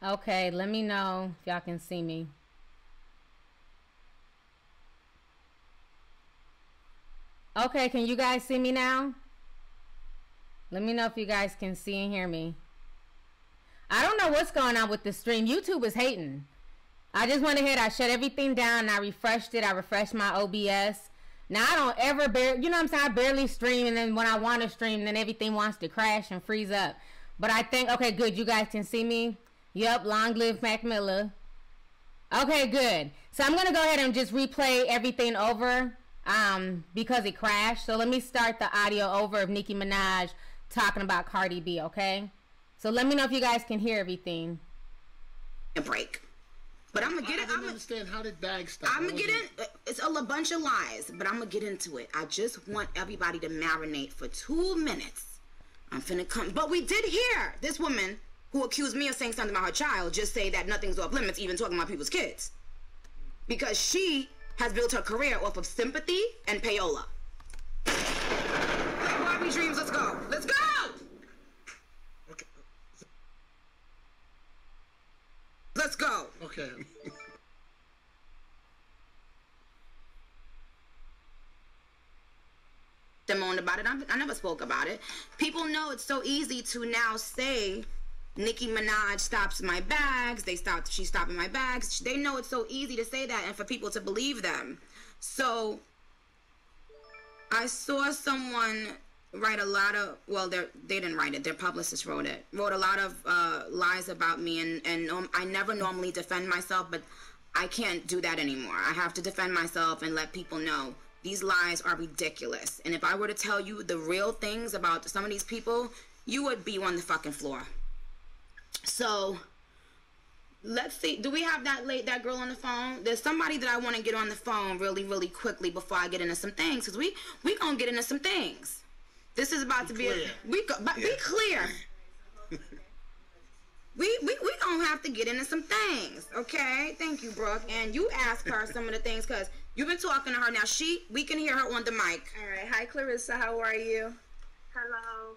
Okay, let me know if y'all can see me. Okay, can you guys see me now? Let me know if you guys can see and hear me. I don't know what's going on with the stream. YouTube is hating. I just went ahead, I shut everything down, and I refreshed it. I refreshed my OBS. Now, I don't ever, you know what I'm saying? I barely stream, and then when I want to stream, then everything wants to crash and freeze up. But I think, okay, good. You guys can see me? Yep, long live Mac Miller. Okay, good. So I'm going to go ahead and just replay everything over because it crashed. So let me start the audio over of Nicki Minaj talking about Cardi B, okay? So let me know if you guys can hear everything. A break. But I'm gonna get it. I don't understand how did bag stop. I'm gonna get in. It's a bunch of lies, but I'm gonna get into it. I just want everybody to marinate for 2 minutes. I'm finna come. But we did hear this woman who accused me of saying something about her child just say that nothing's off limits, even talking about people's kids, because she has built her career off of sympathy and payola. Barbie dreams. Let's go. Let's go. Okay. Let's go. Okay. Moaned about it. I never spoke about it. People know it's so easy to now say Nicki Minaj stops my bags. She's stopping my bags. They know it's so easy to say that and for people to believe them. So I saw someone write a lot of, well, they didn't write it, their publicist wrote it, wrote a lot of lies about me, and I never normally defend myself, but I can't do that anymore. I have to defend myself and let people know these lies are ridiculous. And if I were to tell you the real things about some of these people, you would be on the fucking floor. So let's see, do we have that girl on the phone? There's somebody that I want to get on the phone really, really quickly before I get into some things, because we gonna get into some things. This is about to be be clear. we gonna have to get into some things, okay? Thank you, Brooke. And you ask her some of the things, because you've been talking to her now. We can hear her on the mic. All right. Hi, Clarissa. How are you? Hello.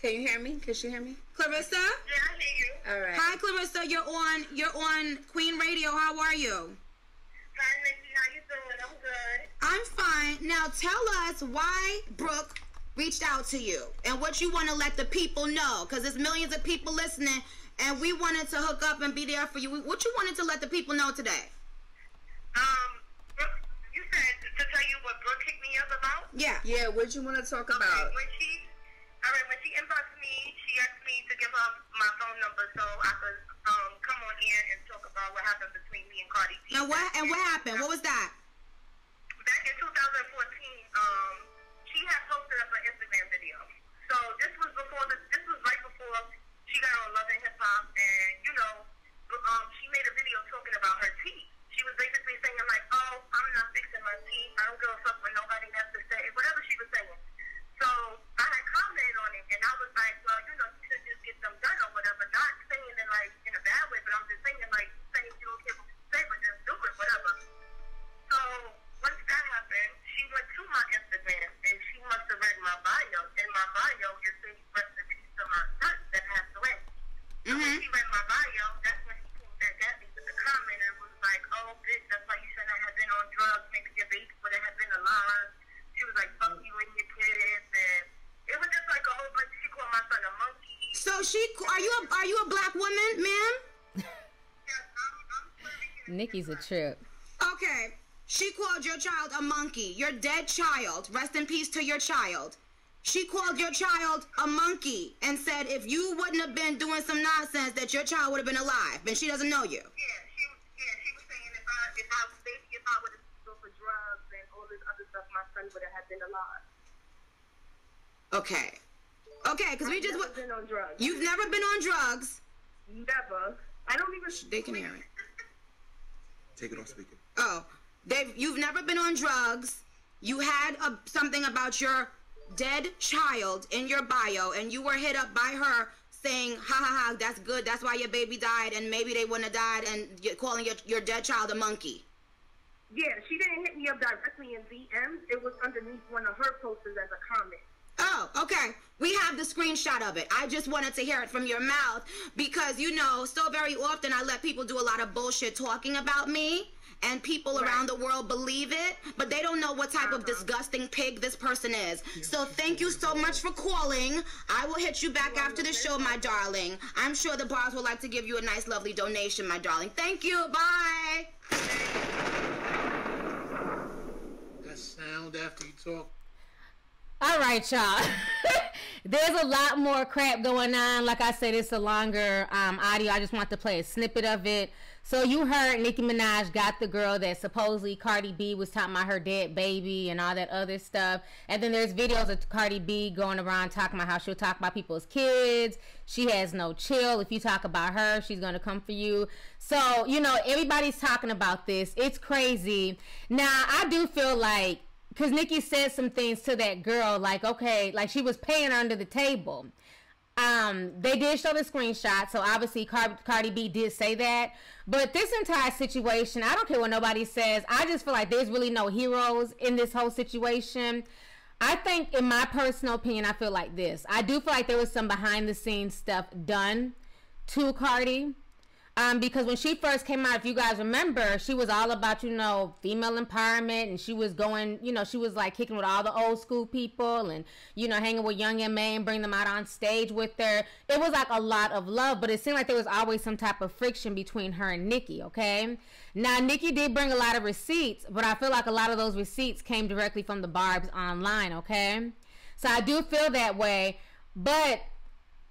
Can you hear me? Can she hear me? Clarissa? Yeah, I hear you. All right. Hi, Clarissa. You're on Queen Radio. How are you? Hi, Nikki. How you doing? I'm good. I'm fine. Now tell us why Brooke reached out to you and what you want to let the people know, because there's millions of people listening and we wanted to hook up and be there for you. What you wanted to let the people know today? Brooke, you said to tell you what Brooke kicked me up about? Yeah. Yeah, what you want to talk about? When she inboxed me, she asked me to give her my phone number so I could come on here and talk about what happened between me and Cardi B. And what happened? What was that? Back in 2014, she had posted up an Instagram video. So this was right before she got on Love and Hip Hop, and she made a video talking about her teeth. She was basically saying like, "Oh, I'm not fixing my teeth. I don't give a fuck what nobody has to say." Whatever she was saying. So I had commented on it, and I was like, "Well, you should just get them done or whatever." Not saying it like in a bad way, but I'm just saying like, saying you don't care what you say, but just do it, whatever. So once that happened, she went to my Instagram and she must have read my bio. And my bio is saying rest in peace to my son that passed away. So when she read my bio, that's when she came back at me with the comment and was like, "Oh, bitch, that's why you shouldn't have been on drugs. Maybe your baby would have been alive." She was like, "Fuck you and your kids," and it was just like a whole bunch. She called my son a monkey. So are you a black woman, ma'am? Yes, I'm Nikki's a trip. Okay. She called your child a monkey. Your dead child. Rest in peace to your child. She called your child a monkey and said if you wouldn't have been doing some nonsense that your child would have been alive. And she doesn't know you. Yeah, she was saying if I would have gone for drugs and all this other stuff, my son would have been alive. Okay, because we just been on drugs. You've never been on drugs. Never. I don't even. They can hear it. Take it on speaker. Oh, you've never been on drugs. You had something about your dead child in your bio, and you were hit up by her saying, "Ha ha ha, that's good. That's why your baby died, and maybe they wouldn't have died." And you're calling your dead child a monkey. Yeah, she didn't hit me up directly in DMs. It was underneath one of her posters as a comment. Oh. okay. We have the screenshot of it. I just wanted to hear it from your mouth because, you know, so very often I let people do a lot of bullshit talking about me, and people around the world believe it, but they don't know what type of disgusting pig this person is. So thank you so much for calling. I will hit you back after the show, my darling. I'm sure the bars would like to give you a nice, lovely donation, my darling. Thank you. Bye. That sound after you talk. All right, y'all. There's a lot more crap going on. Like I said, it's a longer audio. I just want to play a snippet of it. So you heard Nicki Minaj got the girl that supposedly Cardi B was talking about her dead baby and all that other stuff. And then there's videos of Cardi B going around talking about how she'll talk about people's kids. She has no chill. If you talk about her, she's going to come for you. So, you know, everybody's talking about this. It's crazy. Now, I do feel like, because Nicki said some things to that girl, like, okay, like she was paying her under the table. They did show the screenshot, so obviously Cardi B did say that. But this entire situation, I don't care what nobody says. I just feel like there's really no heroes in this whole situation. I think, in my personal opinion, I feel like this. I do feel like there was some behind-the-scenes stuff done to Cardi. Because when she first came out, if you guys remember, she was all about, you know, female empowerment, and she was going, you know, she was like kicking with all the old school people and, you know, hanging with Young M.A. and bring them out on stage with her. It was like a lot of love, but it seemed like there was always some type of friction between her and Nicki, okay? Now, Nicki did bring a lot of receipts, but I feel like a lot of those receipts came directly from the Barbs online, okay? So I do feel that way, but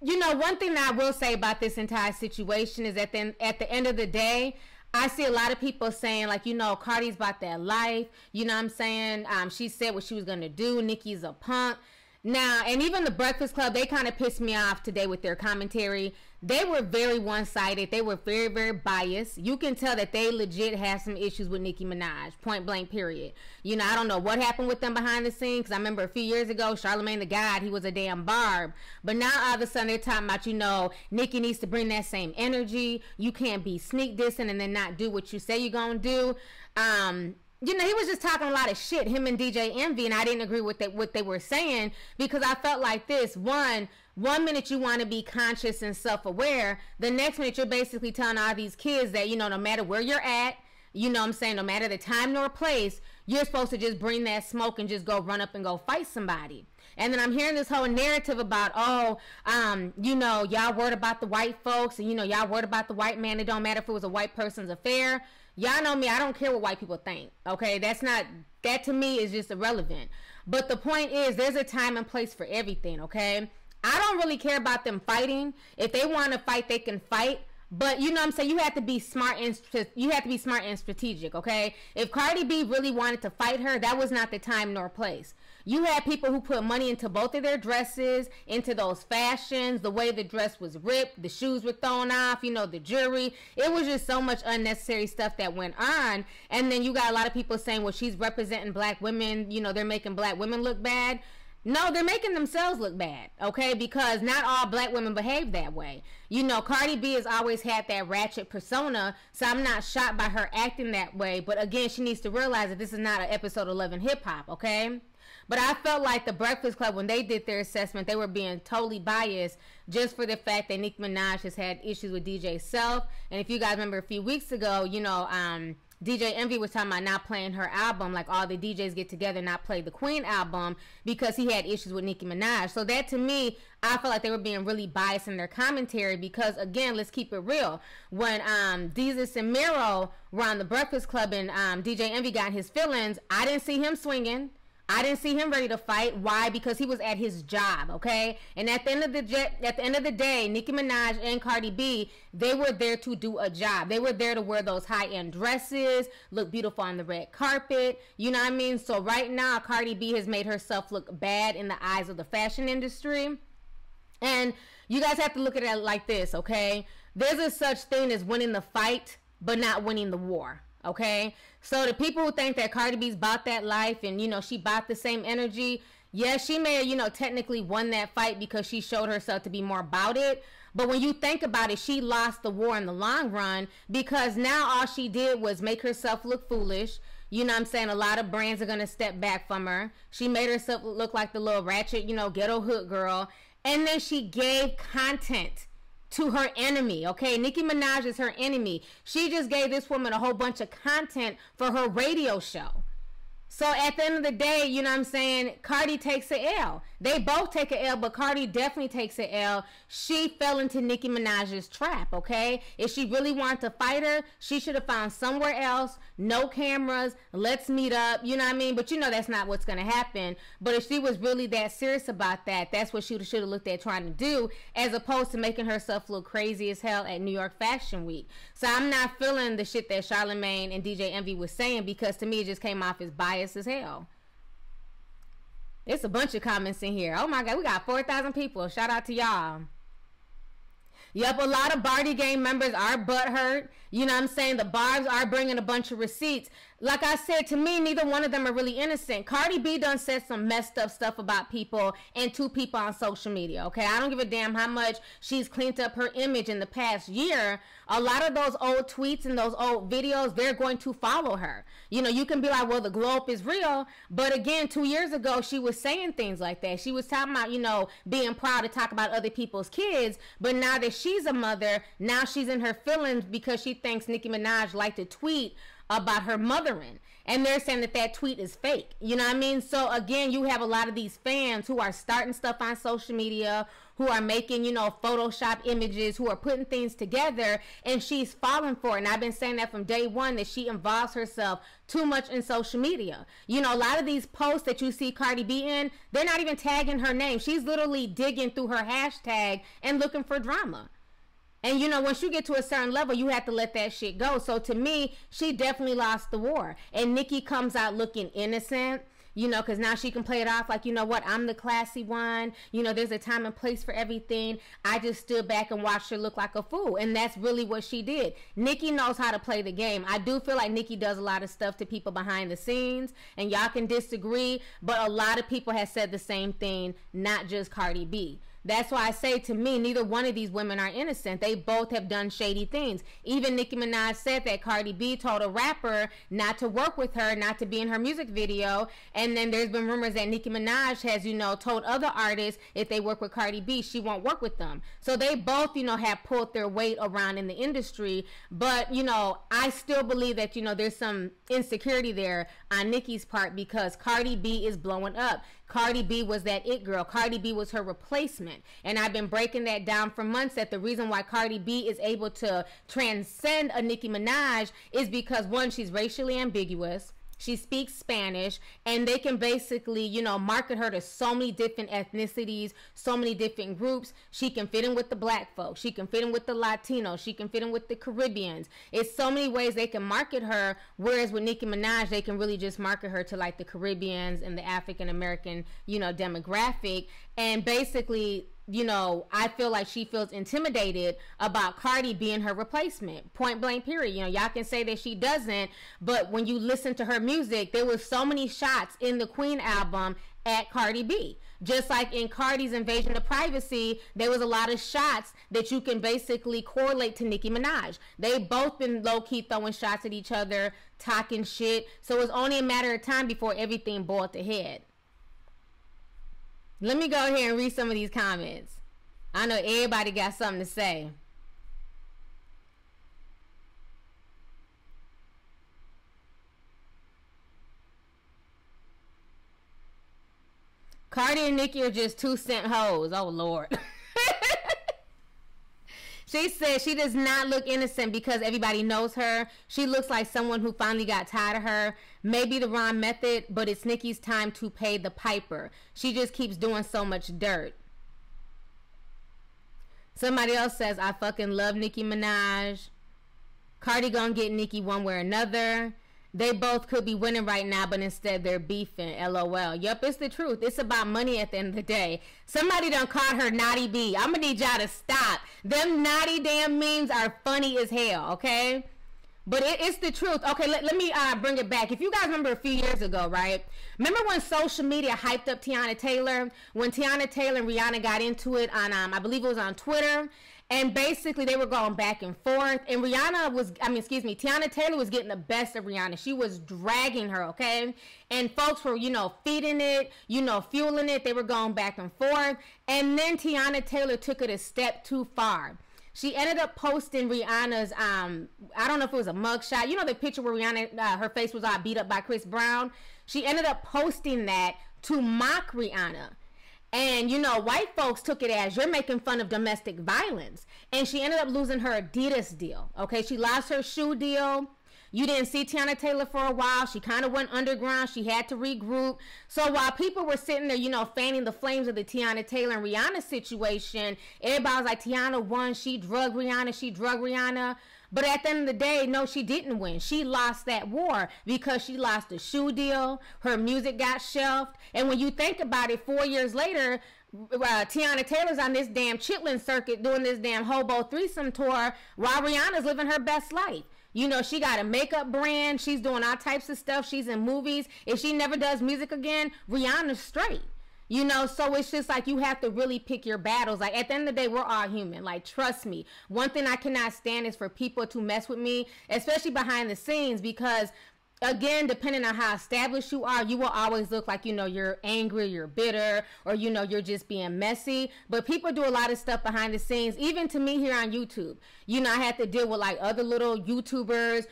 you know, one thing that I will say about this entire situation is that then at the end of the day, I see a lot of people saying, like, you know, Cardi's about that life. You know what I'm saying? She said what she was going to do. Nicki's a punk. Now, and even the Breakfast Club, they kind of pissed me off today with their commentary. They were very one-sided. They were very, very biased. You can tell that they legit have some issues with Nicki Minaj, point blank, period. You know, I don't know what happened with them behind the scenes, because I remember a few years ago, Charlamagne the God, he was a damn Barb. But now all of a sudden they're talking about, you know, Nicki needs to bring that same energy. You can't be sneak dissing and then not do what you say you're going to do. You know, he was just talking a lot of shit, him and DJ Envy, and I didn't agree with what they were saying, because I felt like this. One minute you want to be conscious and self-aware, the next minute you're basically telling all these kids that, you know, no matter where you're at, you know what I'm saying, no matter the time nor place, you're supposed to just bring that smoke and just go run up and go fight somebody. And then I'm hearing this whole narrative about, you know, y'all worried about the white folks, and, you know, y'all worried about the white man. It don't matter if it was a white person's affair. Y'all know me, I don't care what white people think, okay? That to me is just irrelevant. But the point is, there's a time and place for everything, okay? I don't really care about them fighting. If they want to fight, they can fight. But you know what I'm saying, you have to be smart and strategic, okay? If Cardi B really wanted to fight her, that was not the time nor place. You had people who put money into both of their dresses, into those fashions, the way the dress was ripped, the shoes were thrown off, you know, the jewelry. It was just so much unnecessary stuff that went on. And then you got a lot of people saying, well, she's representing black women, you know, they're making black women look bad. No, they're making themselves look bad, okay? Because not all black women behave that way. You know, Cardi B has always had that ratchet persona, so I'm not shocked by her acting that way. But again, she needs to realize that this is not an episode 11 hip-hop, okay? But I felt like the Breakfast Club, when they did their assessment, they were being totally biased just for the fact that Nicki Minaj has had issues with DJ Self. And if you guys remember a few weeks ago, you know, DJ Envy was talking about not playing her album, like all the DJs get together and not play the Queen album because he had issues with Nicki Minaj. So that, to me, I felt like they were being really biased in their commentary because, again, let's keep it real. When Deezus and Mero were on the Breakfast Club and DJ Envy got his feelings, I didn't see him swinging. I didn't see him ready to fight. Why? Because he was at his job, okay? And at the end of the day, Nicki Minaj and Cardi B, they were there to do a job. They were there to wear those high-end dresses, look beautiful on the red carpet. You know what I mean? So right now, Cardi B has made herself look bad in the eyes of the fashion industry. And you guys have to look at it like this, okay? There's a such thing as winning the fight, but not winning the war. Okay, so the people who think that Cardi B's bought that life and, you know, she bought the same energy, yes, she may have, you know, technically won that fight because she showed herself to be more about it. But when you think about it, she lost the war in the long run because now all she did was make herself look foolish. You know what I'm saying? A lot of brands are going to step back from her. She made herself look like the little ratchet, you know, ghetto hood girl. And then she gave content to her enemy, okay? Nicki Minaj is her enemy. She just gave this woman a whole bunch of content for her radio show. So at the end of the day, you know what I'm saying, Cardi takes a L. They both take a L, but Cardi definitely takes a L. She fell into Nicki Minaj's trap, okay? If she really wanted to fight her, she should have found somewhere else, no cameras, let's meet up, you know what I mean? But you know that's not what's going to happen. But if she was really that serious about that, that's what she should have looked at trying to do, as opposed to making herself look crazy as hell at New York Fashion Week. So I'm not feeling the shit that Charlamagne and DJ Envy was saying, because to me it just came off as biased as hell. It's a bunch of comments in here. Oh my God, we got 4,000 people. Shout out to y'all. Yep, a lot of Barty Gang members are butthurt. You know what I'm saying? The Barbs are bringing a bunch of receipts. Like I said, to me, neither one of them are really innocent. Cardi B done said some messed up stuff about people and to people on social media, okay? I don't give a damn how much she's cleaned up her image in the past year. A lot of those old tweets and those old videos, they're going to follow her. You know, you can be like, well, the glow up is real. But again, 2 years ago, she was saying things like that. She was talking about, you know, being proud to talk about other people's kids. But now that she's a mother, now she's in her feelings because she thinks Nicki Minaj liked to tweet about her mothering, and they're saying that that tweet is fake. You know what I mean? So again, you have a lot of these fans who are starting stuff on social media, who are making, you know, Photoshop images, who are putting things together, and she's falling for it. And I've been saying that from day one, that she involves herself too much in social media. You know, a lot of these posts that you see Cardi B in, they're not even tagging her name. She's literally digging through her hashtag and looking for drama. And, you know, once you get to a certain level, you have to let that shit go. So, to me, she definitely lost the war. And Nicki comes out looking innocent, you know, because now she can play it off like, you know what, I'm the classy one. You know, there's a time and place for everything. I just stood back and watched her look like a fool. And that's really what she did. Nicki knows how to play the game. I do feel like Nicki does a lot of stuff to people behind the scenes. And y'all can disagree, but a lot of people have said the same thing, not just Cardi B. That's why I say, to me, neither one of these women are innocent. They both have done shady things. Even Nicki Minaj said that Cardi B told a rapper not to work with her, not to be in her music video. And then there's been rumors that Nicki Minaj has, you know, told other artists if they work with Cardi B, she won't work with them. So they both, you know, have pulled their weight around in the industry. But, you know, I still believe that, you know, there's some insecurity there on Nicki's part, because Cardi B is blowing up. Cardi B was that it girl. Cardi B was her replacement. And I've been breaking that down for months, that the reason why Cardi B is able to transcend a Nicki Minaj is because, one, she's racially ambiguous. She speaks Spanish, and they can basically, you know, market her to so many different ethnicities, so many different groups. She can fit in with the black folks. She can fit in with the Latinos. She can fit in with the Caribbeans. It's so many ways they can market her, whereas with Nicki Minaj, they can really just market her to like the Caribbeans and the African American, you know, demographic. And basically, you know, I feel like she feels intimidated about Cardi being her replacement. Point blank, period. You know, y'all can say that she doesn't, but when you listen to her music, there was so many shots in the Queen album at Cardi B. Just like in Cardi's Invasion of Privacy, there was a lot of shots that you can basically correlate to Nicki Minaj. They both been low-key throwing shots at each other, talking shit. So it was only a matter of time before everything boiled to head. Let me go ahead and read some of these comments. I know everybody got something to say. Cardi and Nicki are just 2-cent hoes. Oh, Lord. She said she does not look innocent because everybody knows her. She looks like someone who finally got tired of her. Maybe the wrong method, but it's Nicki's time to pay the piper. She just keeps doing so much dirt. Somebody else says, I fucking love Nicki Minaj. Cardi gonna get Nicki one way or another. They both could be winning right now, but instead they're beefing. LOL. Yup, it's the truth. It's about money at the end of the day. Somebody done called her Naughty B. I'm gonna need y'all to stop. Them naughty damn memes are funny as hell, okay? But it's the truth. Okay, let me bring it back. If you guys remember a few years ago, right? Remember when social media hyped up Tiana Taylor? When Tiana Taylor and Rihanna got into it on, I believe it was on Twitter. And basically they were going back and forth, and Tiana Taylor was getting the best of Rihanna. She was dragging her, okay? And folks were, feeding it, fueling it. They were going back and forth. And then Tiana Taylor took it a step too far. She ended up posting Rihanna's, I don't know if it was a mugshot. The picture where Rihanna, her face was all beat up by Chris Brown. She ended up posting that to mock Rihanna. And, white folks took it as, you're making fun of domestic violence. And she ended up losing her Adidas deal. Okay, she lost her shoe deal. You didn't see Tiana Taylor for a while. She kind of went underground. She had to regroup. So while people were sitting there, fanning the flames of the Tiana Taylor and Rihanna situation, everybody was like, Tiana won. She drugged Rihanna. But at the end of the day, no, she didn't win. She lost that war because she lost the shoe deal. Her music got shelved. And when you think about it, 4 years later, Tiana Taylor's on this damn Chitlin circuit doing this damn hobo threesome tour while Rihanna's living her best life. She got a makeup brand. She's doing all types of stuff. She's in movies. If she never does music again, Rihanna's straight. So it's just like you have to really pick your battles. Like, at the end of the day, we're all human. Like, trust me. One thing I cannot stand is for people to mess with me, especially behind the scenes, because again, depending on how established you are, you will always look like, you're angry, you're bitter, or, you're just being messy. But people do a lot of stuff behind the scenes, even to me here on YouTube. I had to deal with like other little YouTubers,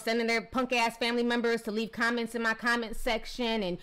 sending their punk ass family members to leave comments in my comment section and,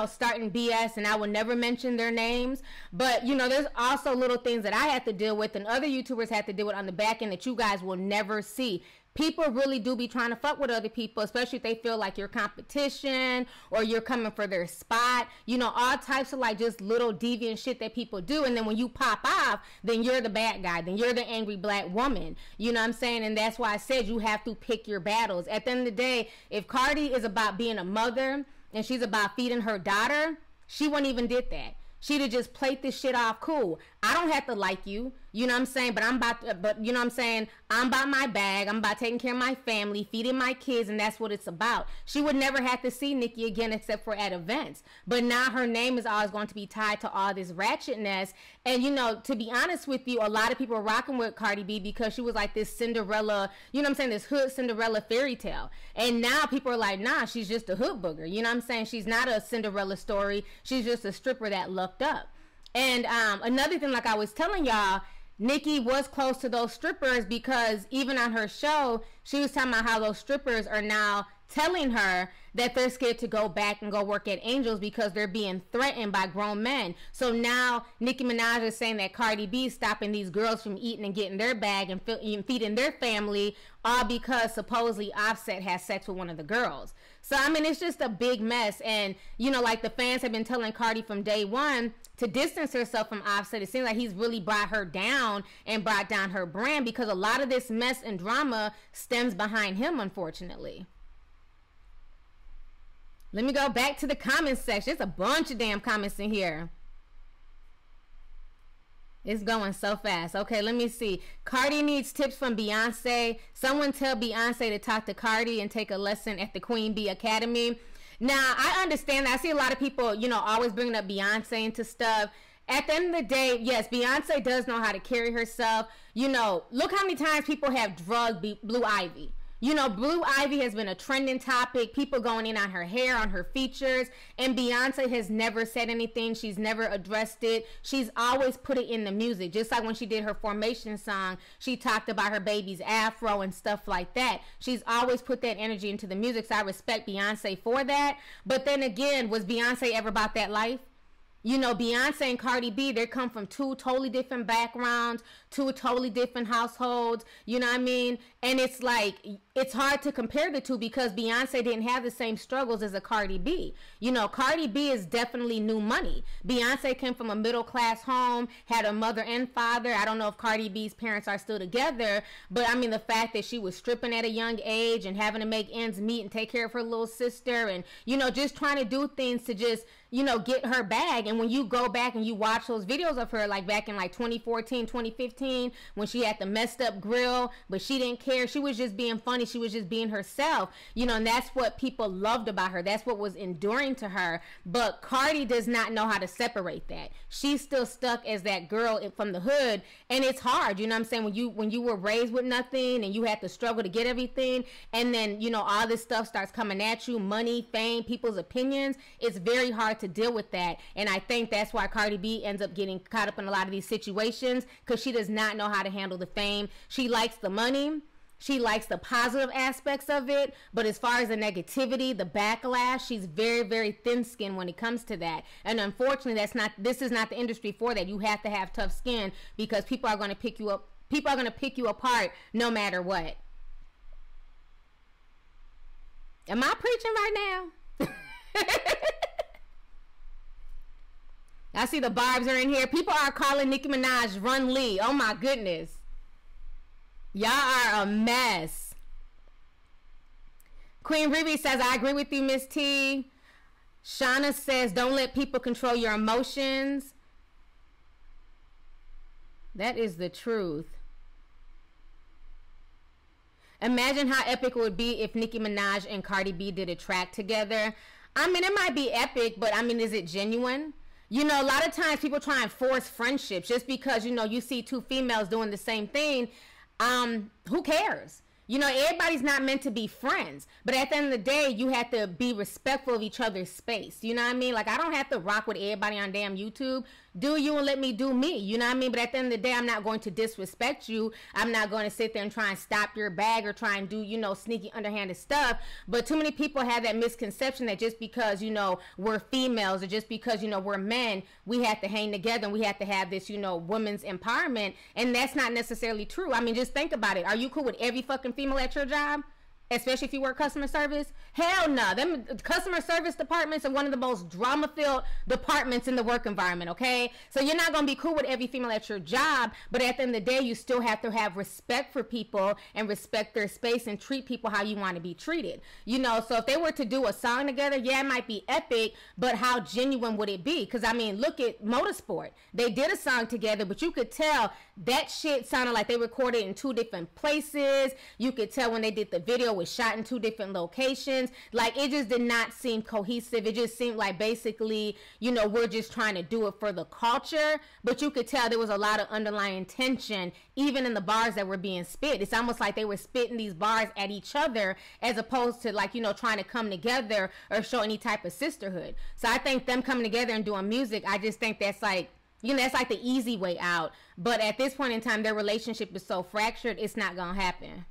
starting BS, and I would never mention their names. But, there's also little things that I had to deal with and other YouTubers had to deal with on the back end that you guys will never see. People really do be trying to fuck with other people, especially if they feel like you're competition or you're coming for their spot. All types of like just little deviant shit that people do. And then when you pop off, then you're the bad guy. Then you're the angry black woman. You know what I'm saying? And that's why I said you have to pick your battles. At the end of the day, if Cardi is about being a mother and she's about feeding her daughter, she wouldn't even did that. She'd have just played this shit off cool. I don't have to like you, you know what I'm saying? But you know what I'm saying? I'm about my bag. I'm about taking care of my family, feeding my kids, and that's what it's about. She would never have to see Nicki again except for at events. But now her name is always going to be tied to all this ratchetness. And, to be honest with you, a lot of people are rocking with Cardi B because she was like this Cinderella, you know what I'm saying, this hood Cinderella fairy tale. And now people are like, nah, she's just a hood booger. You know what I'm saying? She's not a Cinderella story. She's just a stripper that lucked up. And another thing, like I was telling y'all, Nicki was close to those strippers because even on her show, she was talking about how those strippers are now telling her that they're scared to go back and go work at Angels because they're being threatened by grown men. So now Nicki Minaj is saying that Cardi B is stopping these girls from eating and getting their bag and feeding their family, all because supposedly Offset has sex with one of the girls. So, it's just a big mess. And, like the fans have been telling Cardi from day one to distance herself from Offset. It seems like he's really brought her down and brought down her brand because a lot of this mess and drama stems behind him, unfortunately. Let me go back to the comments section. There's a bunch of damn comments in here. It's going so fast. Okay, let me see. Cardi needs tips from Beyonce. Someone tell Beyonce to talk to Cardi and take a lesson at the Queen Bee Academy. Now, I understand that. I see a lot of people, always bringing up Beyonce into stuff. At the end of the day, yes, Beyonce does know how to carry herself. Look how many times people have drugged Blue Ivy. Blue Ivy has been a trending topic, people going in on her hair, on her features, and Beyonce has never said anything. She's never addressed it. She's always put it in the music. Just like when she did her Formation song, she talked about her baby's afro and stuff like that. She's always put that energy into the music, so I respect Beyonce for that. But then again, was Beyonce ever about that life? Beyonce and Cardi B, they come from two totally different backgrounds, two totally different households, you know what I mean? And it's like, it's hard to compare the two because Beyonce didn't have the same struggles as a Cardi B. Cardi B is definitely new money. Beyonce came from a middle class home, had a mother and father. I don't know if Cardi B's parents are still together, but the fact that she was stripping at a young age and having to make ends meet and take care of her little sister and, just trying to do things to just, get her bag and when you go back and you watch those videos of her, like back in like 2014, 2015, when she had the messed up grill, but she didn't care. She was just being funny. She was just being herself, you know, and that's what people loved about her. That's what was enduring to her. But Cardi does not know how to separate that. She's still stuck as that girl from the hood, and it's hard, you know what I'm saying? When you were raised with nothing and you had to struggle to get everything, and then, you know, all this stuff starts coming at you, money, fame, people's opinions, it's very hard to deal with that. And I think that's why Cardi B ends up getting caught up in a lot of these situations, because she does not know how to handle the fame. She likes the money. She likes the positive aspects of it, but as far as the negativity, the backlash, she's very, very thin-skinned when it comes to that. And unfortunately, this is not the industry for that. You have to have tough skin, because people are going to pick you up. People are going to pick you apart no matter what. Am I preaching right now? I see the barbs are in here. People are calling Nicki Minaj Run Lee. Oh my goodness. Y'all are a mess. Queen Ruby says, I agree with you, Miss T. Shauna says, don't let people control your emotions. That is the truth. Imagine how epic it would be if Nicki Minaj and Cardi B did a track together. I mean, it might be epic, but I mean, is it genuine? You know, a lot of times people try and force friendships just because, you know, you see two females doing the same thing. Who cares? You know, everybody's not meant to be friends, but at the end of the day, you have to be respectful of each other's space. You know what I mean? Like, I don't have to rock with everybody on damn YouTube. Do you and let me do me. You know what I mean? But at the end of the day, I'm not going to disrespect you. I'm not going to sit there and try and stop your bag or try and do, you know, sneaky, underhanded stuff. But too many people have that misconception that just because, you know, we're females or just because, you know, we're men, we have to hang together and we have to have this, you know, women's empowerment. And that's not necessarily true. I mean, just think about it. Are you cool with every fucking female at your job? Especially if you work customer service? Hell no. Them customer service departments are one of the most drama-filled departments in the work environment, okay? So you're not going to be cool with every female at your job, but at the end of the day, you still have to have respect for people and respect their space and treat people how you want to be treated. You know, so if they were to do a song together, yeah, it might be epic, but how genuine would it be? Because, I mean, look at Motorsport. They did a song together, but you could tell that shit sounded like they recorded in two different places. You could tell when they did the video, was shot in two different locations. Like, it just did not seem cohesive. It just seemed like basically, you know, we're just trying to do it for the culture, but you could tell there was a lot of underlying tension even in the bars that were being spit. It's almost like they were spitting these bars at each other as opposed to, like, you know, trying to come together or show any type of sisterhood. So I think them coming together and doing music, I just think that's like, you know, that's like the easy way out. But at this point in time, their relationship is so fractured, it's not gonna happen.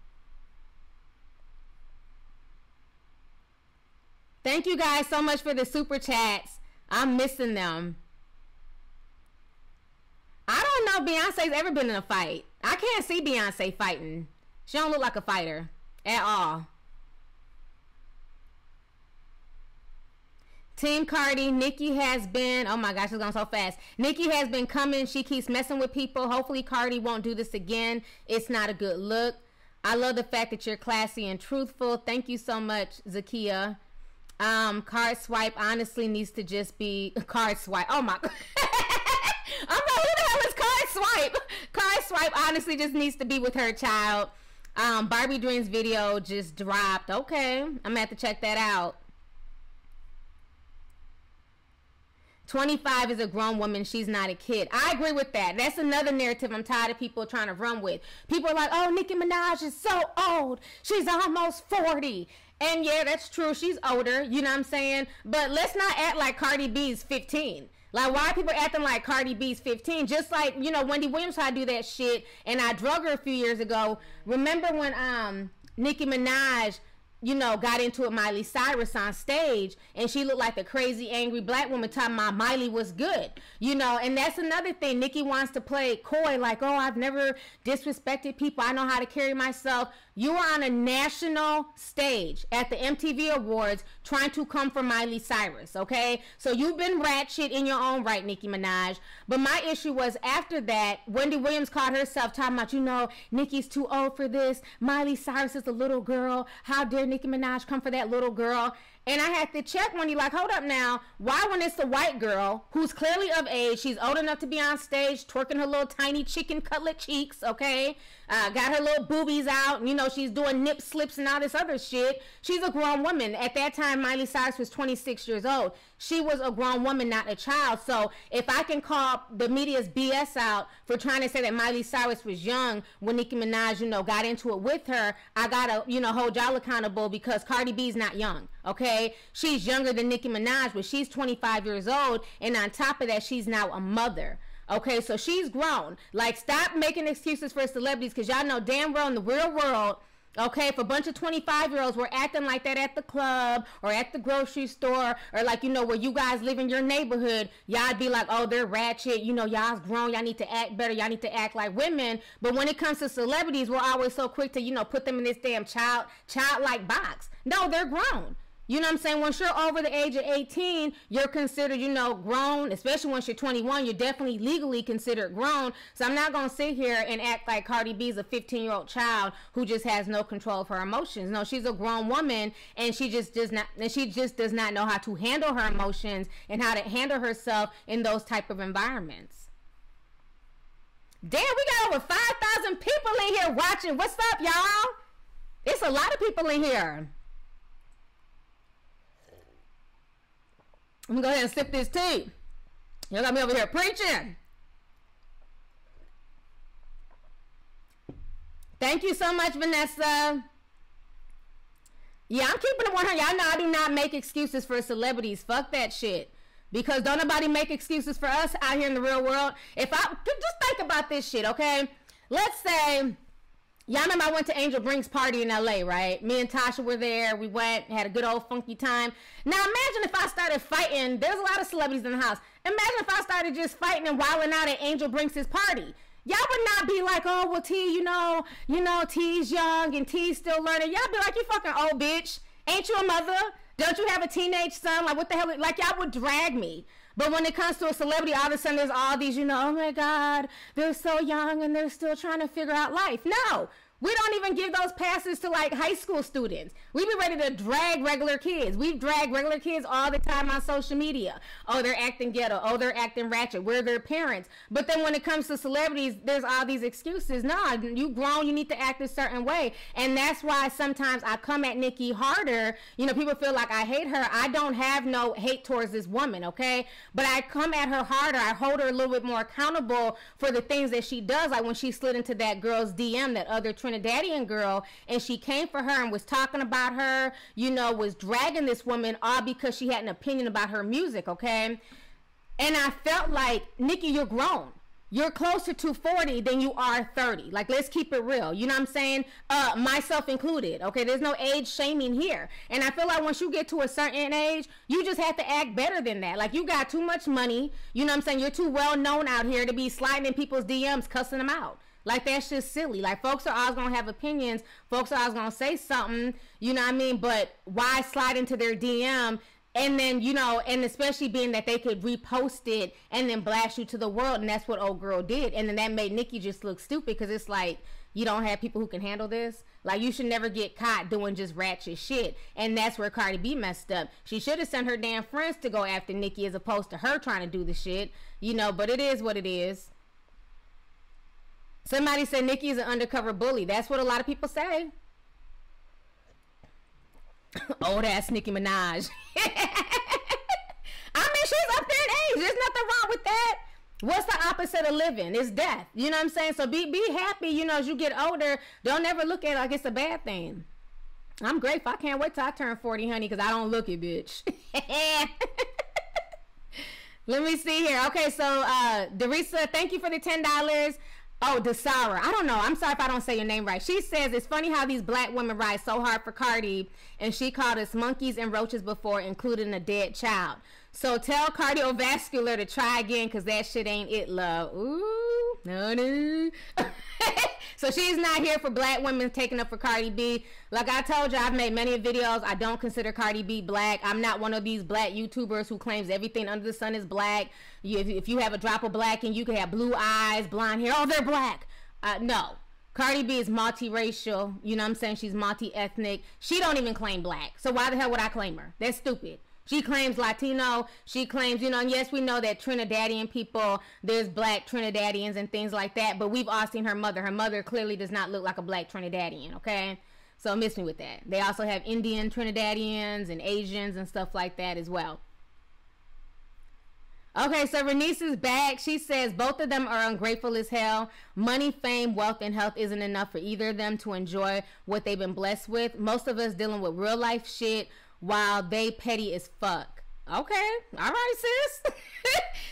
Thank you guys so much for the super chats. I'm missing them. I don't know if Beyonce's ever been in a fight. I can't see Beyonce fighting. She don't look like a fighter at all. Team Cardi, Nicki has been, oh my gosh, it's going so fast. Nicki has been coming. She keeps messing with people. Hopefully Cardi won't do this again. It's not a good look. I love the fact that you're classy and truthful. Thank you so much, Zakia. Card swipe honestly needs to just be card swipe. Oh my God. I'm like, who the hell is card swipe? Card swipe honestly just needs to be with her child. Barbie Dreams video just dropped. Okay, I'm gonna have to check that out. 25 is a grown woman. She's not a kid. I agree with that. That's another narrative I'm tired of people trying to run with. People are like, oh, Nicki Minaj is so old. She's almost 40. And yeah, that's true. She's older. You know what I'm saying? But let's not act like Cardi B's 15. Like, why are people acting like Cardi B's 15? Just like, you know, Wendy Williams tried to do that shit, and I drug her a few years ago. Remember when Nicki Minaj, you know, got into it Miley Cyrus on stage, and she looked like the crazy angry black woman talking about Miley was good, you know? And that's another thing. Nicki wants to play coy, like, oh, I've never disrespected people. I know how to carry myself. You were on a national stage at the MTV Awards trying to come for Miley Cyrus, okay? So you've been ratchet in your own right, Nicki Minaj. But my issue was after that, Wendy Williams caught herself talking about, you know, Nicki's too old for this. Miley Cyrus is a little girl. How dare Nicki Minaj come for that little girl? And I had to check when you like, hold up now, why when it's the white girl who's clearly of age, she's old enough to be on stage, twerking her little tiny chicken cutlet cheeks, okay? Got her little boobies out, and, you know, she's doing nip slips and all this other shit. She's a grown woman. At that time, Miley Cyrus was 26 years old. She was a grown woman, not a child. So if I can call the media's BS out for trying to say that Miley Cyrus was young when Nicki Minaj, you know, got into it with her, I gotta, you know, hold y'all accountable because Cardi B's not young, okay? She's younger than Nicki Minaj, but she's 25 years old, and on top of that, she's now a mother. Okay, so she's grown. Like, stop making excuses for celebrities, because y'all know damn well in the real world, okay, if a bunch of 25-year-olds were acting like that at the club or at the grocery store or, like, you know, where you guys live in your neighborhood, y'all'd be like, oh, they're ratchet, you know, y'all's grown, y'all need to act better, y'all need to act like women. But when it comes to celebrities, we're always so quick to, you know, put them in this damn childlike box. No, they're grown. You know what I'm saying? Once you're over the age of 18, you're considered, you know, grown. Especially once you're 21, you're definitely legally considered grown. So I'm not going to sit here and act like Cardi B's a 15-year-old child who just has no control of her emotions. No, she's a grown woman, and she just does not know how to handle her emotions and how to handle herself in those type of environments. Damn, we got over 5,000 people in here watching. What's up, y'all? It's a lot of people in here. I'm gonna go ahead and sip this tea. Y'all got me over here preaching. Thank you so much, Vanessa. Yeah, I'm keeping it 100. Y'all know I do not make excuses for celebrities. Fuck that shit. Because don't nobody make excuses for us out here in the real world. If I just think about this shit, okay? Let's say, y'all remember I went to Angel Brink's party in LA, right? Me and Tasha were there. We went, had a good old funky time. Now imagine if I started fighting. There's a lot of celebrities in the house. Imagine if I started just fighting and wilding out at Angel Brink's party. Y'all would not be like, oh, well, T, you know, T's young and T's still learning. Y'all be like, you fucking old bitch. Ain't you a mother? Don't you have a teenage son? Like, what the hell? Like, y'all would drag me. But when it comes to a celebrity, all of a sudden there's all these, you know, oh my God, they're so young and they're still trying to figure out life. No. We don't even give those passes to, like, high school students. We be ready to drag regular kids. We've dragged regular kids all the time on social media. Oh, they're acting ghetto. Oh, they're acting ratchet. We're their parents. But then when it comes to celebrities, there's all these excuses. No, you grown, you need to act a certain way. And that's why sometimes I come at Nicki harder. You know, people feel like I hate her. I don't have no hate towards this woman, okay? But I come at her harder. I hold her a little bit more accountable for the things that she does. Like when she slid into that girl's DM, that other Trinidadian girl, and she came for her and was talking about her, you know, was dragging this woman all because she had an opinion about her music, okay? And I felt like, Nicki, you're grown. You're closer to 40 than you are 30. Like, let's keep it real. You know what I'm saying? Myself included, okay? There's no age shaming here. And I feel like once you get to a certain age, you just have to act better than that. Like, you got too much money. You know what I'm saying? You're too well known out here to be sliding in people's DMs, cussing them out. Like, that's just silly. Like, folks are always going to have opinions. Folks are always going to say something, you know what I mean? But why slide into their DM and then, you know, and especially being that they could repost it and then blast you to the world, and that's what old girl did. And then that made Nicki just look stupid because it's like, you don't have people who can handle this. Like, you should never get caught doing just ratchet shit. And that's where Cardi B messed up. She should have sent her damn friends to go after Nicki as opposed to her trying to do the shit, you know, but it is what it is. Somebody said Nicki is an undercover bully. That's what a lot of people say. Old ass Nicki Minaj. I mean, she's up there in age. There's nothing wrong with that. What's the opposite of living? It's death. You know what I'm saying? So be happy, you know, as you get older. Don't ever look at it like it's a bad thing. I'm grateful. I can't wait till I turn 40, honey, because I don't look it, bitch. Let me see here. Okay, so Derisa, thank you for the $10. Oh, Desara. I don't know. I'm sorry if I don't say your name right. She says, it's funny how these black women ride so hard for Cardi, and she called us monkeys and roaches before, including a dead child. So tell cardiovascular to try again, because that shit ain't it, love. Ooh, no. So she's not here for black women taking up for Cardi B. Like I told you, I've made many videos. I don't consider Cardi B black. I'm not one of these black YouTubers who claims everything under the sun is black. If you have a drop of black and you can have blue eyes, blonde hair, oh, they're black. No. Cardi B is multiracial. You know what I'm saying? She's multi-ethnic. She don't even claim black. So why the hell would I claim her? That's stupid. She claims Latino. She claims, you know, and yes, we know that Trinidadian people, there's black Trinidadians and things like that, but we've all seen her mother. Her mother clearly does not look like a black Trinidadian, okay? So miss me with that. They also have Indian Trinidadians and Asians and stuff like that as well. Okay, so Renice is back. She says both of them are ungrateful as hell. Money, fame, wealth, and health isn't enough for either of them to enjoy what they've been blessed with. Most of us dealing with real life shit while they petty as fuck. Okay, all right, sis.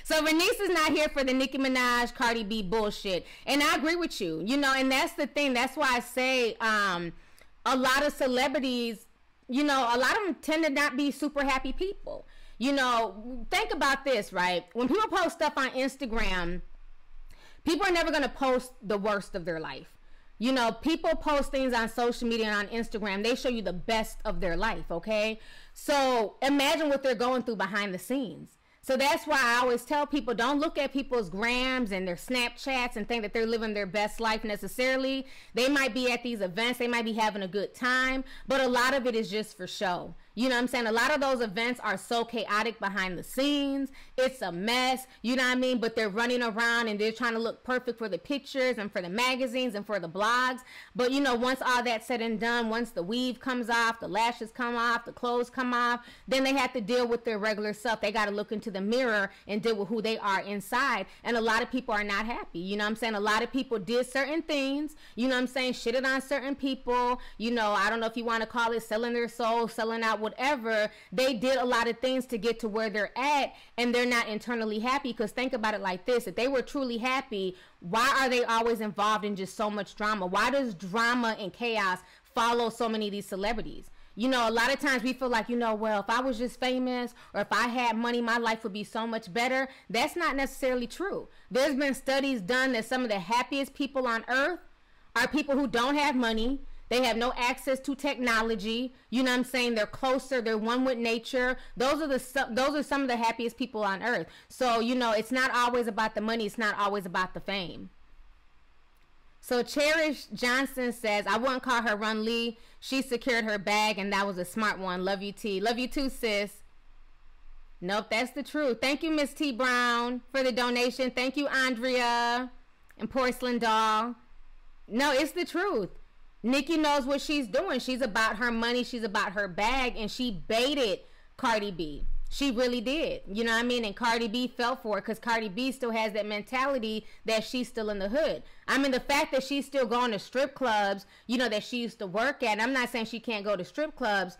So Renice is not here for the Nicki Minaj, Cardi B bullshit. And I agree with you, you know, and that's the thing. That's why I say a lot of celebrities, you know, a lot of them tend to not be super happy people. You know, think about this, right? When people post stuff on Instagram, people are never going to post the worst of their life. You know, people post things on social media and on Instagram. They show you the best of their life, okay? So imagine what they're going through behind the scenes. So that's why I always tell people, don't look at people's grams and their Snapchats and think that they're living their best life necessarily. They might be at these events. They might be having a good time, but a lot of it is just for show. You know what I'm saying? A lot of those events are so chaotic behind the scenes. It's a mess. You know what I mean? But they're running around and they're trying to look perfect for the pictures and for the magazines and for the blogs. But, you know, once all that's said and done, once the weave comes off, the lashes come off, the clothes come off, then they have to deal with their regular self. They got to look into the mirror and deal with who they are inside. And a lot of people are not happy. You know what I'm saying? A lot of people did certain things. You know what I'm saying? Shitted on certain people. You know, I don't know if you want to call it selling their soul, selling out, whatever. They did a lot of things to get to where they're at, and they're not internally happy. Because think about it like this: if they were truly happy, why are they always involved in just so much drama? Why does drama and chaos follow so many of these celebrities? You know, a lot of times we feel like, you know, well, if I was just famous or if I had money, my life would be so much better. That's not necessarily true. There's been studies done that some of the happiest people on earth are people who don't have money. They have no access to technology. You know what I'm saying? They're closer. They're one with nature. Those are some of the happiest people on earth. So, you know, it's not always about the money. It's not always about the fame. So Cherish Johnson says, I wouldn't call her Run Lee. She secured her bag, and that was a smart one. Love you, T. Love you too, sis. Nope, that's the truth. Thank you, Miss T. Brown, for the donation. Thank you, Andrea and Porcelain Doll. No, it's the truth. Nicki knows what she's doing. She's about her money. She's about her bag, and she baited Cardi B. She really did. You know what I mean? And Cardi B fell for it because Cardi B still has that mentality that she's still in the hood. I mean, the fact that she's still going to strip clubs, you know, that she used to work at. And I'm not saying she can't go to strip clubs.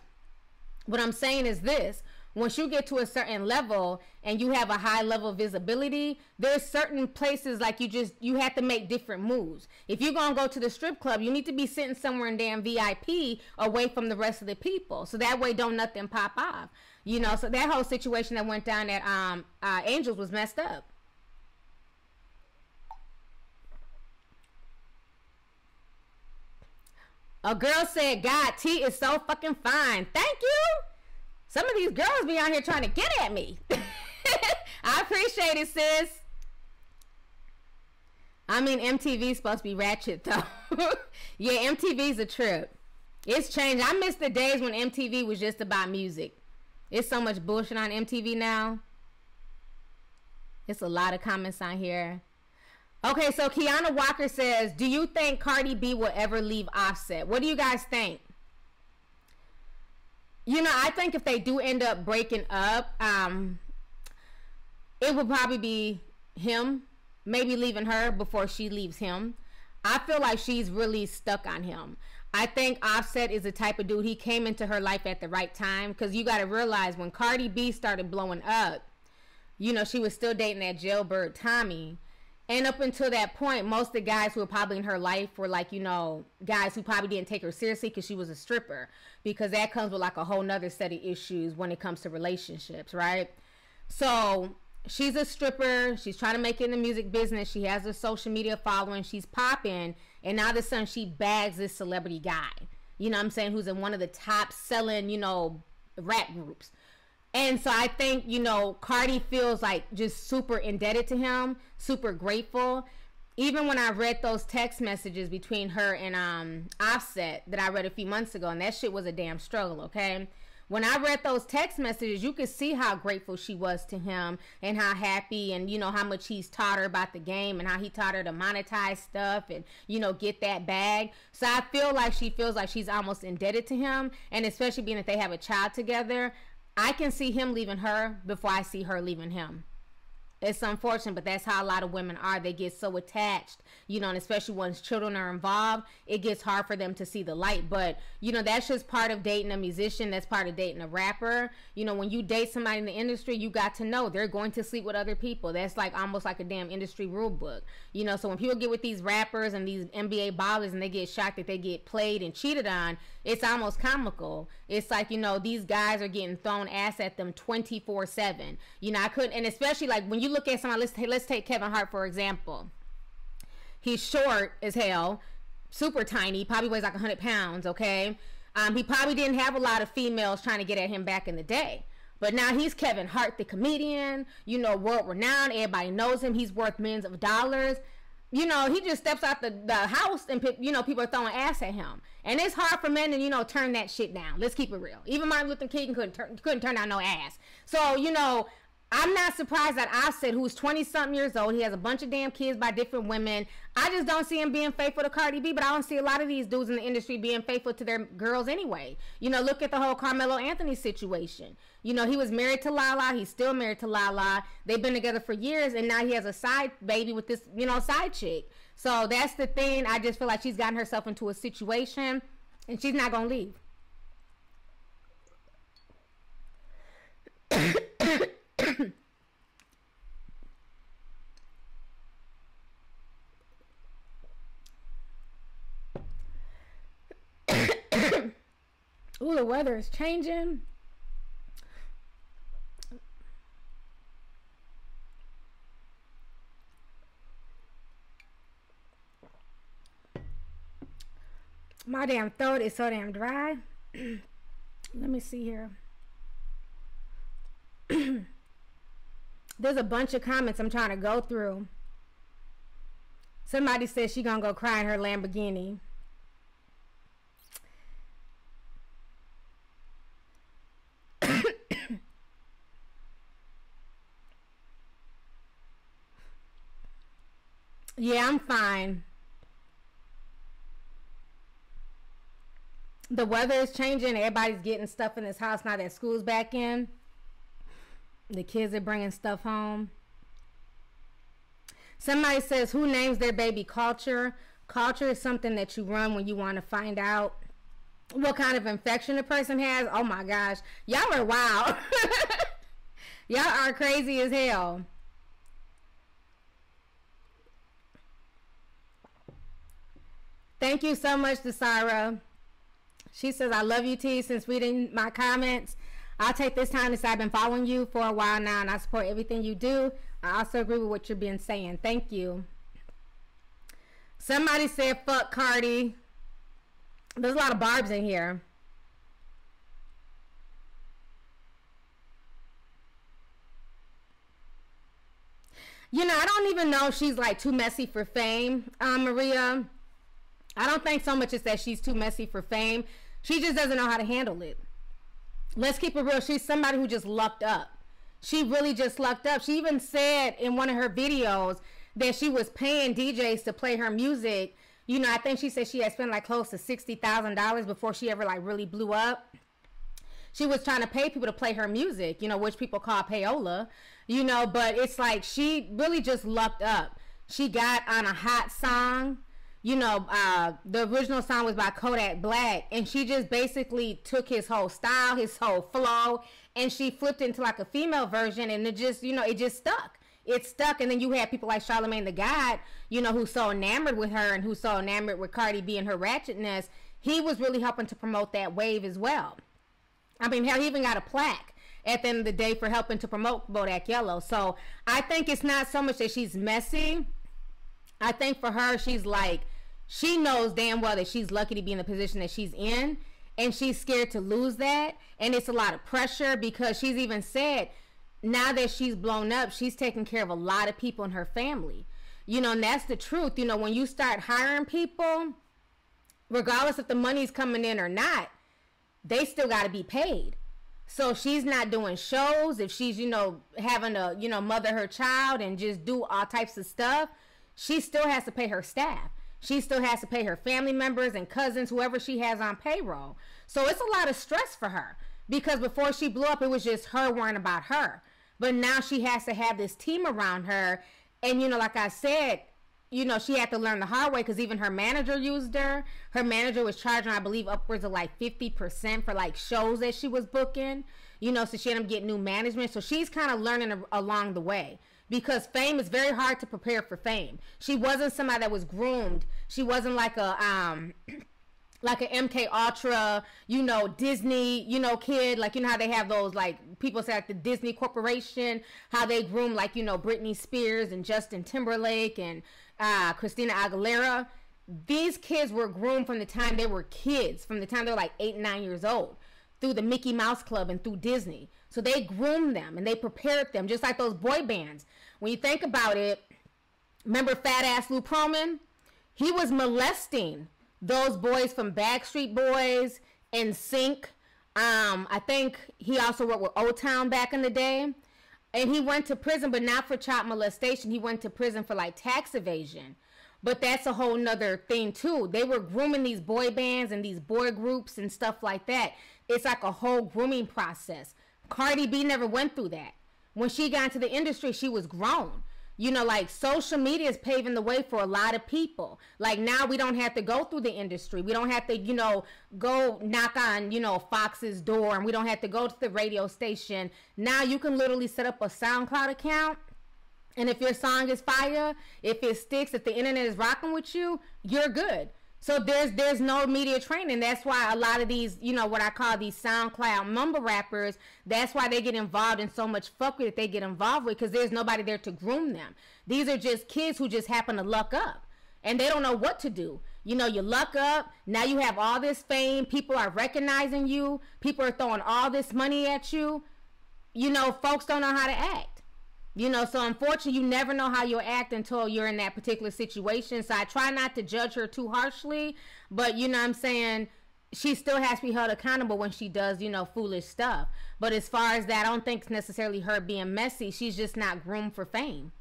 What I'm saying is this. Once you get to a certain level and you have a high level of visibility, there's certain places like you have to make different moves. If you're going to go to the strip club, you need to be sitting somewhere in damn VIP away from the rest of the people. So that way don't nothing pop off. You know, so that whole situation that went down at Angels was messed up. A girl said, God, T is so fucking fine. Thank you. Some of these girls be out here trying to get at me. I appreciate it, sis. I mean, MTV's supposed to be ratchet, though. Yeah, MTV's a trip. It's changed. I miss the days when MTV was just about music. It's so much bullshit on MTV now. It's a lot of comments on here. Okay, so Kiana Walker says, do you think Cardi B will ever leave Offset? What do you guys think? You know, I think if they do end up breaking up, it will probably be him, maybe leaving her before she leaves him. I feel like she's really stuck on him. I think Offset is the type of dude, he came into her life at the right time, because you got to realize when Cardi B started blowing up, you know, she was still dating that jailbird Tommy. And up until that point, most of the guys who were probably in her life were like, you know, guys who probably didn't take her seriously because she was a stripper. Because that comes with like a whole nother set of issues when it comes to relationships, right? So she's a stripper. She's trying to make it in the music business. She has a social media following. She's popping. And now all of a sudden she bags this celebrity guy, you know what I'm saying, who's in one of the top selling, you know, rap groups. And so I think, you know, Cardi feels like just super indebted to him, super grateful. even when I read those text messages between her and Offset that I read a few months ago, and that shit was a damn struggle, okay? When I read those text messages, you could see how grateful she was to him and how happy and, you know, how much he's taught her about the game and how he taught her to monetize stuff and, you know, get that bag. So I feel like she feels like she's almost indebted to him, and especially being that they have a child together, I can see him leaving her before I see her leaving him. It's unfortunate, but that's how a lot of women are. They get so attached, you know, and especially once children are involved, it gets hard for them to see the light. But, you know, that's just part of dating a musician. That's part of dating a rapper. You know, when you date somebody in the industry, you got to know they're going to sleep with other people. That's like almost like a damn industry rule book. You know, so when people get with these rappers and these NBA ballers and they get shocked that they get played and cheated on, it's almost comical. It's like, you know, these guys are getting thrown ass at them 24/7. You know, I couldn't, and especially like when you look at somebody, let's take Kevin Hart for example. He's short as hell, super tiny, probably weighs like 100 pounds, okay? He probably didn't have a lot of females trying to get at him back in the day. But now he's Kevin Hart, the comedian, you know, world renowned. Everybody knows him. He's worth millions of dollars. You know, he just steps out the house and, you know, people are throwing ass at him. And it's hard for men to, you know, turn that shit down. Let's keep it real. Even Martin Luther King couldn't turn down no ass. So, you know, I'm not surprised that Offset, who's 20-something years old, he has a bunch of damn kids by different women. I just don't see him being faithful to Cardi B, but I don't see a lot of these dudes in the industry being faithful to their girls anyway. You know, look at the whole Carmelo Anthony situation. You know, he was married to Lala. He's still married to Lala. They've been together for years, and now he has a side baby with this, you know, side chick. So that's the thing. I just feel like she's gotten herself into a situation, and she's not going to leave. Ooh, the weather is changing. My damn throat is so damn dry. Let me see here. There's a bunch of comments I'm trying to go through. Somebody says she gonna go cry in her Lamborghini. Yeah, I'm fine. The weather is changing. Everybody's getting stuff in this house now that school's back in. The kids are bringing stuff home. Somebody says, who names their baby Culture? Culture is something that you run when you want to find out what kind of infection a person has. Oh my gosh. Y'all are wild. Y'all are crazy as hell. Thank you so much, Desira. She says, I love you, T. Since reading my comments, I'll take this time to say I've been following you for a while now, and I support everything you do. I also agree with what you've been saying. Thank you. Somebody said, fuck Cardi. There's a lot of barbs in here. You know, I don't even know if she's like too messy for fame, Maria. I don't think so much as that she's too messy for fame. She just doesn't know how to handle it. Let's keep it real. She's somebody who just lucked up. She really just lucked up. She even said in one of her videos that she was paying DJs to play her music. You know, I think she said she had spent like close to $60,000 before she ever like really blew up. She was trying to pay people to play her music, you know, which people call payola, you know, but it's like she really just lucked up. She got on a hot song. You know, the original song was by Kodak Black, and she just basically took his whole style, his whole flow, and she flipped it into like a female version, and it just, you know, it just stuck. It stuck, and then you had people like Charlamagne the God, you know, who's so enamored with her and who's so enamored with Cardi B and her ratchetness. He was really helping to promote that wave as well. I mean, hell, he even got a plaque at the end of the day for helping to promote Bodak Yellow. So I think it's not so much that she's messy. I think for her, she's like, she knows damn well that she's lucky to be in the position that she's in, and she's scared to lose that, and it's a lot of pressure because she's even said now that she's blown up, she's taking care of a lot of people in her family. You know, and that's the truth. You know, when you start hiring people, regardless if the money's coming in or not, they still got to be paid. So she's not doing shows. If she's, you know, having to, you know, mother her child and just do all types of stuff, she still has to pay her staff. She still has to pay her family members and cousins, whoever she has on payroll. So it's a lot of stress for her, because before she blew up, it was just her worrying about her. But now she has to have this team around her. And, you know, like I said, you know, she had to learn the hard way, because even her manager used her. Her manager was charging, I believe, upwards of like 50% for like shows that she was booking. You know, so she ended up getting new management. So she's kind of learning along the way, because fame is very hard to prepare for fame. She wasn't somebody that was groomed. She wasn't like a like an MK Ultra, you know, Disney, you know, kid. Like, you know how they have those, like, people say like the Disney Corporation, how they groom, like, you know, Britney Spears and Justin Timberlake and Christina Aguilera. These kids were groomed from the time they were kids, from the time they were like 8, 9 years old, through the Mickey Mouse Club and through Disney. So they groomed them and they prepared them, just like those boy bands. When you think about it, remember Fat Ass Lou Pearlman? He was molesting those boys from Backstreet Boys and Sync. I think he also worked with O-Town back in the day. And he went to prison, but not for child molestation. He went to prison for like tax evasion. But that's a whole nother thing too. They were grooming these boy bands and these boy groups and stuff like that. It's like a whole grooming process. Cardi B never went through that. When she got into the industry, she was grown. You know, like, social media is paving the way for a lot of people. Like, now we don't have to go through the industry. We don't have to, you know, go knock on, you know, Fox's door, and we don't have to go to the radio station. Now you can literally set up a SoundCloud account, and if your song is fire, if it sticks, if the internet is rocking with you, you're good. So there's no media training. That's why a lot of these, you know, what I call these SoundCloud mumble rappers, that's why they get involved in so much fuckery that they get involved with, because there's nobody there to groom them. These are just kids who just happen to luck up, and they don't know what to do. You know, you luck up, now you have all this fame, people are recognizing you, people are throwing all this money at you. You know, folks don't know how to act. You know, so unfortunately, you never know how you'll act until you're in that particular situation. So I try not to judge her too harshly, but, you know what I'm saying, she still has to be held accountable when she does, you know, foolish stuff. But as far as that, I don't think it's necessarily her being messy. She's just not groomed for fame.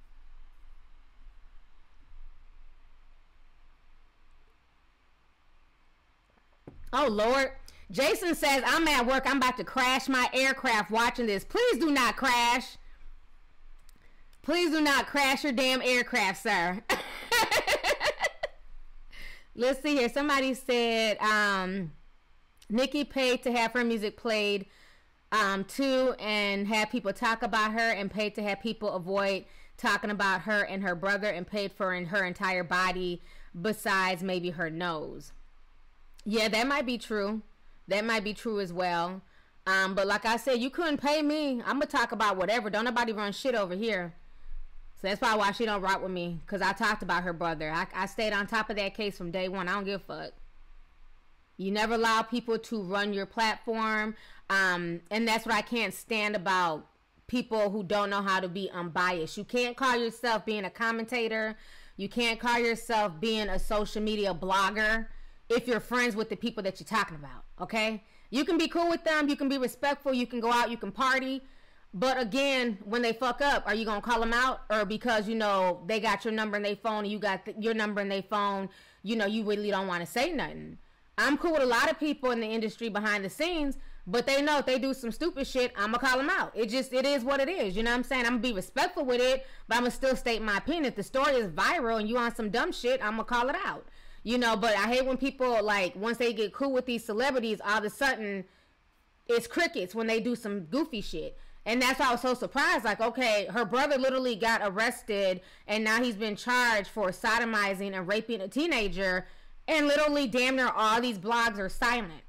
Oh, Lord. Jason says, I'm at work. I'm about to crash my aircraft watching this. Please do not crash. Please do not crash your damn aircraft, sir. Let's see here. Somebody said Nicki paid to have her music played too, and have people talk about her, and paid to have people avoid talking about her and her brother, and paid for her entire body besides maybe her nose. Yeah, that might be true. That might be true as well. But like I said, you couldn't pay me. I'm gonna talk about whatever. Don't nobody run shit over here. So that's probably why she don't rock with me, because I talked about her brother. I stayed on top of that case from day one. I don't give a fuck. You never allow people to run your platform. And that's what I can't stand about people who don't know how to be unbiased. You can't call yourself being a commentator. You can't call yourself being a social media blogger if you're friends with the people that you're talking about, okay? You can be cool with them. You can be respectful. You can go out. You can party. But again, when they fuck up, are you going to call them out? Or because, you know, they got your number in their phone and you got your number in their phone, you know, you really don't want to say nothing. I'm cool with a lot of people in the industry behind the scenes, but they know if they do some stupid shit, I'm going to call them out. It is what it is. You know what I'm saying? I'm going to be respectful with it, but I'm going to still state my opinion. If the story is viral and you on some dumb shit, I'm going to call it out. You know, but I hate when people, like, once they get cool with these celebrities, all of a sudden, it's crickets when they do some goofy shit. And that's why I was so surprised. Like, okay, her brother literally got arrested, and now he's been charged for sodomizing and raping a teenager. And literally, damn near all these blogs are silent.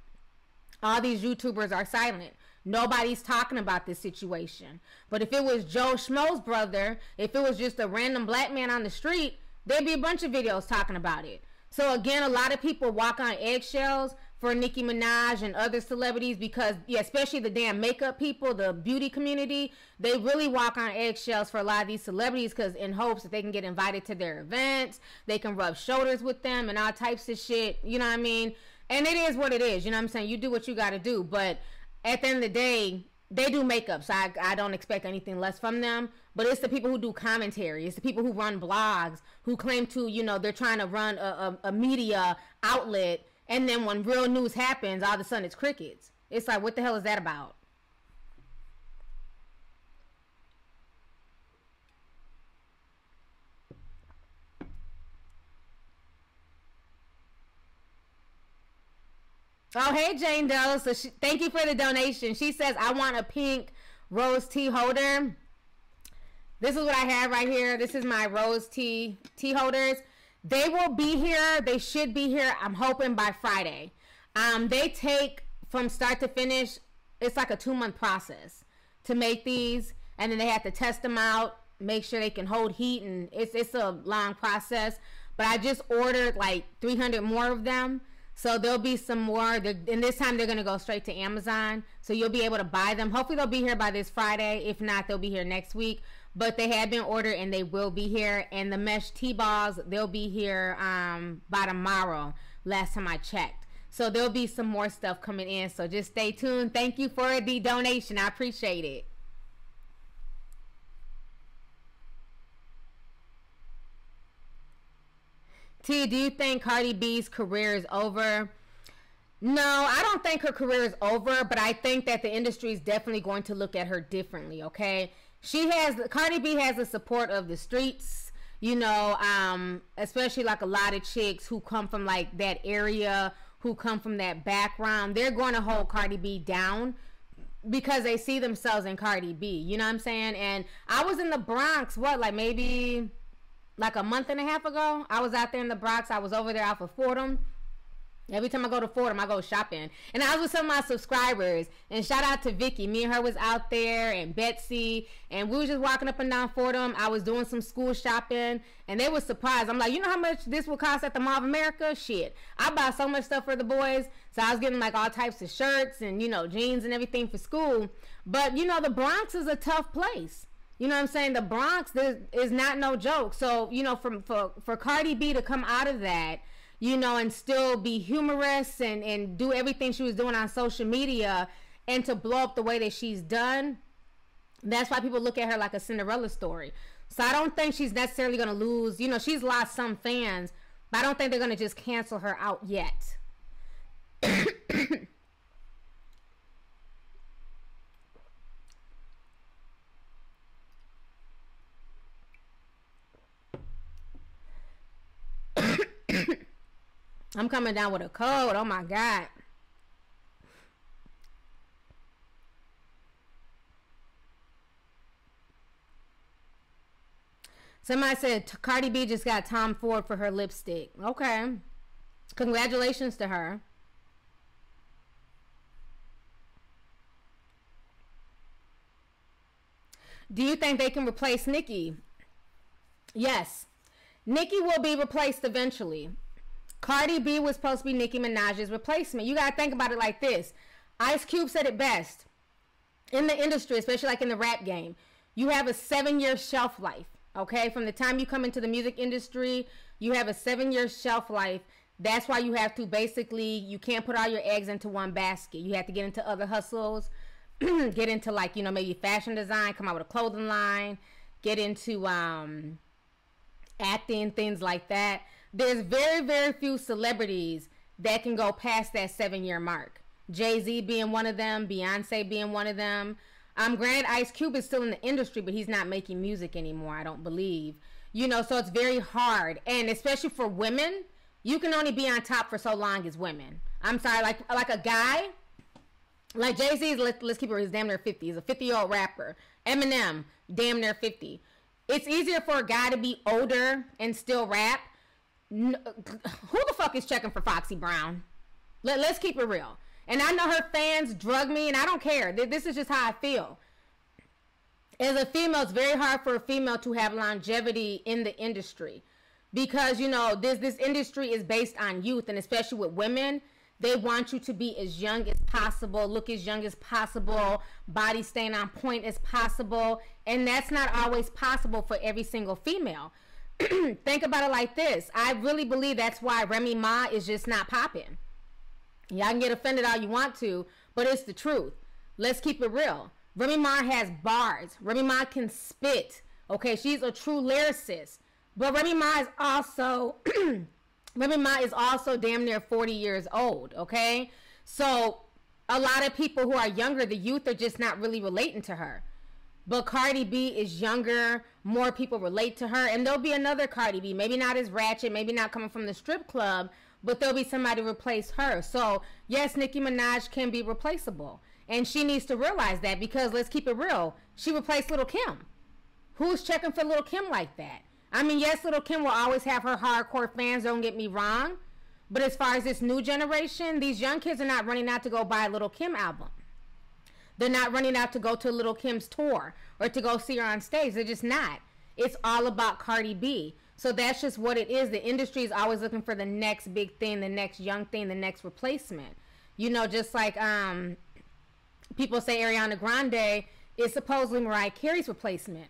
All these YouTubers are silent. Nobody's talking about this situation. But if it was Joe Schmo's brother, if it was just a random black man on the street, there'd be a bunch of videos talking about it. So again, a lot of people walk on eggshells for Nicki Minaj and other celebrities, because yeah, especially the damn makeup people, the beauty community, they really walk on eggshells for a lot of these celebrities, because in hopes that they can get invited to their events, they can rub shoulders with them and all types of shit, you know what I mean? And it is what it is, you know what I'm saying? You do what you got to do, but at the end of the day, they do makeup, so I don't expect anything less from them. But it's the people who do commentary. It's the people who run blogs, who claim to, you know, they're trying to run a media outlet, and then when real news happens, all of a sudden it's crickets. It's like, what the hell is that about? Oh, hey, Jane Doe. So thank you for the donation. She says, I want a pink rose tea holder. This is what I have right here. This is my rose tea holders. They will be here. They should be here, I'm hoping, by Friday. They take, from start to finish, it's like a 2-month process to make these. And then they have to test them out, make sure they can hold heat. And it's a long process. But I just ordered like 300 more of them. So there'll be some more. And this time they're going to go straight to Amazon. So you'll be able to buy them. Hopefully they'll be here by this Friday. If not, they'll be here next week. But they have been ordered and they will be here. And the mesh tea balls, they'll be here by tomorrow, last time I checked. So there'll be some more stuff coming in. So just stay tuned. Thank you for the donation. I appreciate it. T, do you think Cardi B's career is over? No, I don't think her career is over, but I think that the industry is definitely going to look at her differently, okay? Cardi B has the support of the streets, you know, especially like a lot of chicks who come from like that area, who come from that background. They're going to hold Cardi B down because they see themselves in Cardi B, you know what I'm saying? And I was in the Bronx, maybe like a month and a half ago. I was out there in the Bronx. I was over there off of Fordham. Every time I go to Fordham, I go shopping. And I was with some of my subscribers. And shout out to Vicky. Me and her was out there, and Betsy. And we was just walking up and down Fordham. I was doing some school shopping. And they were surprised. I'm like, you know how much this will cost at the Mall of America? Shit. I buy so much stuff for the boys. So I was getting like all types of shirts and, you know, jeans and everything for school. But, you know, the Bronx is a tough place. You know what I'm saying? The Bronx is not no joke. So, you know, for Cardi B to come out of that, you know, and still be humorous and do everything she was doing on social media and to blow up the way that she's done, that's why people look at her like a Cinderella story. So I don't think she's necessarily going to lose. You know, she's lost some fans, but I don't think they're going to just cancel her out yet. I'm coming down with a cold. Oh my God. Somebody said Cardi B just got Tom Ford for her lipstick. Okay. Congratulations to her. Do you think they can replace Nicki? Yes. Nicki will be replaced eventually. Cardi B was supposed to be Nicki Minaj's replacement. You got to think about it like this. Ice Cube said it best. In the industry, especially like in the rap game, you have a 7-year shelf life, okay? From the time you come into the music industry, you have a 7-year shelf life. That's why you have to basically, you can't put all your eggs into one basket. You have to get into other hustles, get into like, you know, maybe fashion design, come out with a clothing line, get into acting, things like that. There's very, very few celebrities that can go past that 7-year mark. Jay-Z being one of them, Beyonce being one of them. Granted, Ice Cube is still in the industry, but he's not making music anymore, I don't believe. You know, so it's very hard. And especially for women, you can only be on top for so long as women. I'm sorry, like a guy, like Jay-Z, let's keep it, he's damn near 50. He's a 50-year-old rapper. Eminem, damn near 50. It's easier for a guy to be older and still rap. Who the fuck is checking for Foxy Brown? Let's keep it real. And I know her fans drug me, and I don't care. This is just how I feel. As a female, it's very hard for a female to have longevity in the industry. Because, you know, this industry is based on youth, and especially with women, They want you to be as young as possible, look as young as possible, body staying on point as possible. And that's not always possible for every single female. Think about it like this. I really believe that's why Remy Ma is just not popping. Y'all can get offended all you want to, but it's the truth. Let's keep it real. Remy Ma has bars. Remy Ma can spit. Okay, she's a true lyricist. But Remy Ma is also Remy Ma is also damn near 40 years old, okay? So a lot of people who are younger, the youth, are just not really relating to her. But Cardi B is younger, more people relate to her, and there'll be another Cardi B, maybe not as ratchet, maybe not coming from the strip club, but there'll be somebody to replace her. So yes, Nicki Minaj can be replaceable, and she needs to realize that, because let's keep it real, she replaced Lil' Kim. Who's checking for Lil' Kim like that? I mean, yes, Lil' Kim will always have her hardcore fans, don't get me wrong, but as far as this new generation, these young kids are not running out to go buy a Lil' Kim album. They're not running out to go to Lil' Kim's tour or to go see her on stage. They're just not. It's all about Cardi B. So that's just what it is. The industry is always looking for the next big thing, the next young thing, the next replacement. You know, just like people say Ariana Grande is supposedly Mariah Carey's replacement.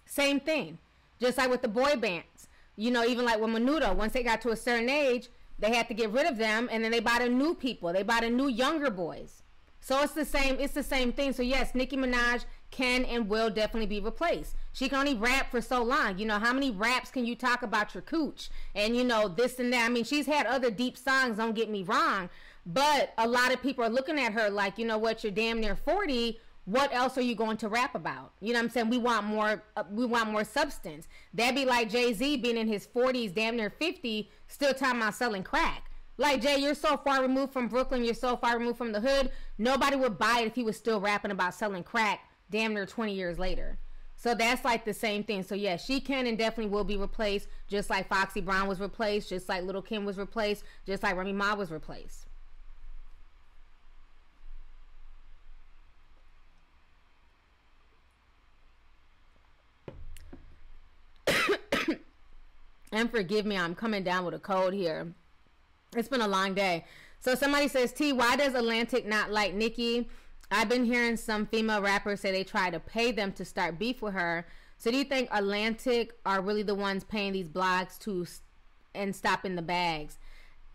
Same thing. Just like with the boy bands. You know, even like with Menudo, once they got to a certain age, they had to get rid of them, and then they bought a new people. They bought a new younger boys. So it's the same thing. So yes, Nicki Minaj can and will definitely be replaced. She can only rap for so long. You know, how many raps can you talk about your cooch and, you know, this and that? I mean, she's had other deep songs, don't get me wrong, but a lot of people are looking at her like, you know what, you're damn near 40. What else are you going to rap about? You know what I'm saying? We want more substance. That'd be like Jay-Z being in his 40s, damn near 50, still talking about selling crack. Like, Jay, you're so far removed from Brooklyn, you're so far removed from the hood, nobody would buy it if he was still rapping about selling crack damn near 20 years later. So that's like the same thing. So yeah, she can and definitely will be replaced, just like Foxy Brown was replaced, just like Lil' Kim was replaced, just like Remy Ma was replaced. And forgive me, I'm coming down with a cold here. It's been a long day. So somebody says, T, why does Atlantic not like Nicki? I've been hearing some female rappers say they try to pay them to start beef with her. So do you think Atlantic are really the ones paying these blogs to and stopping the bags?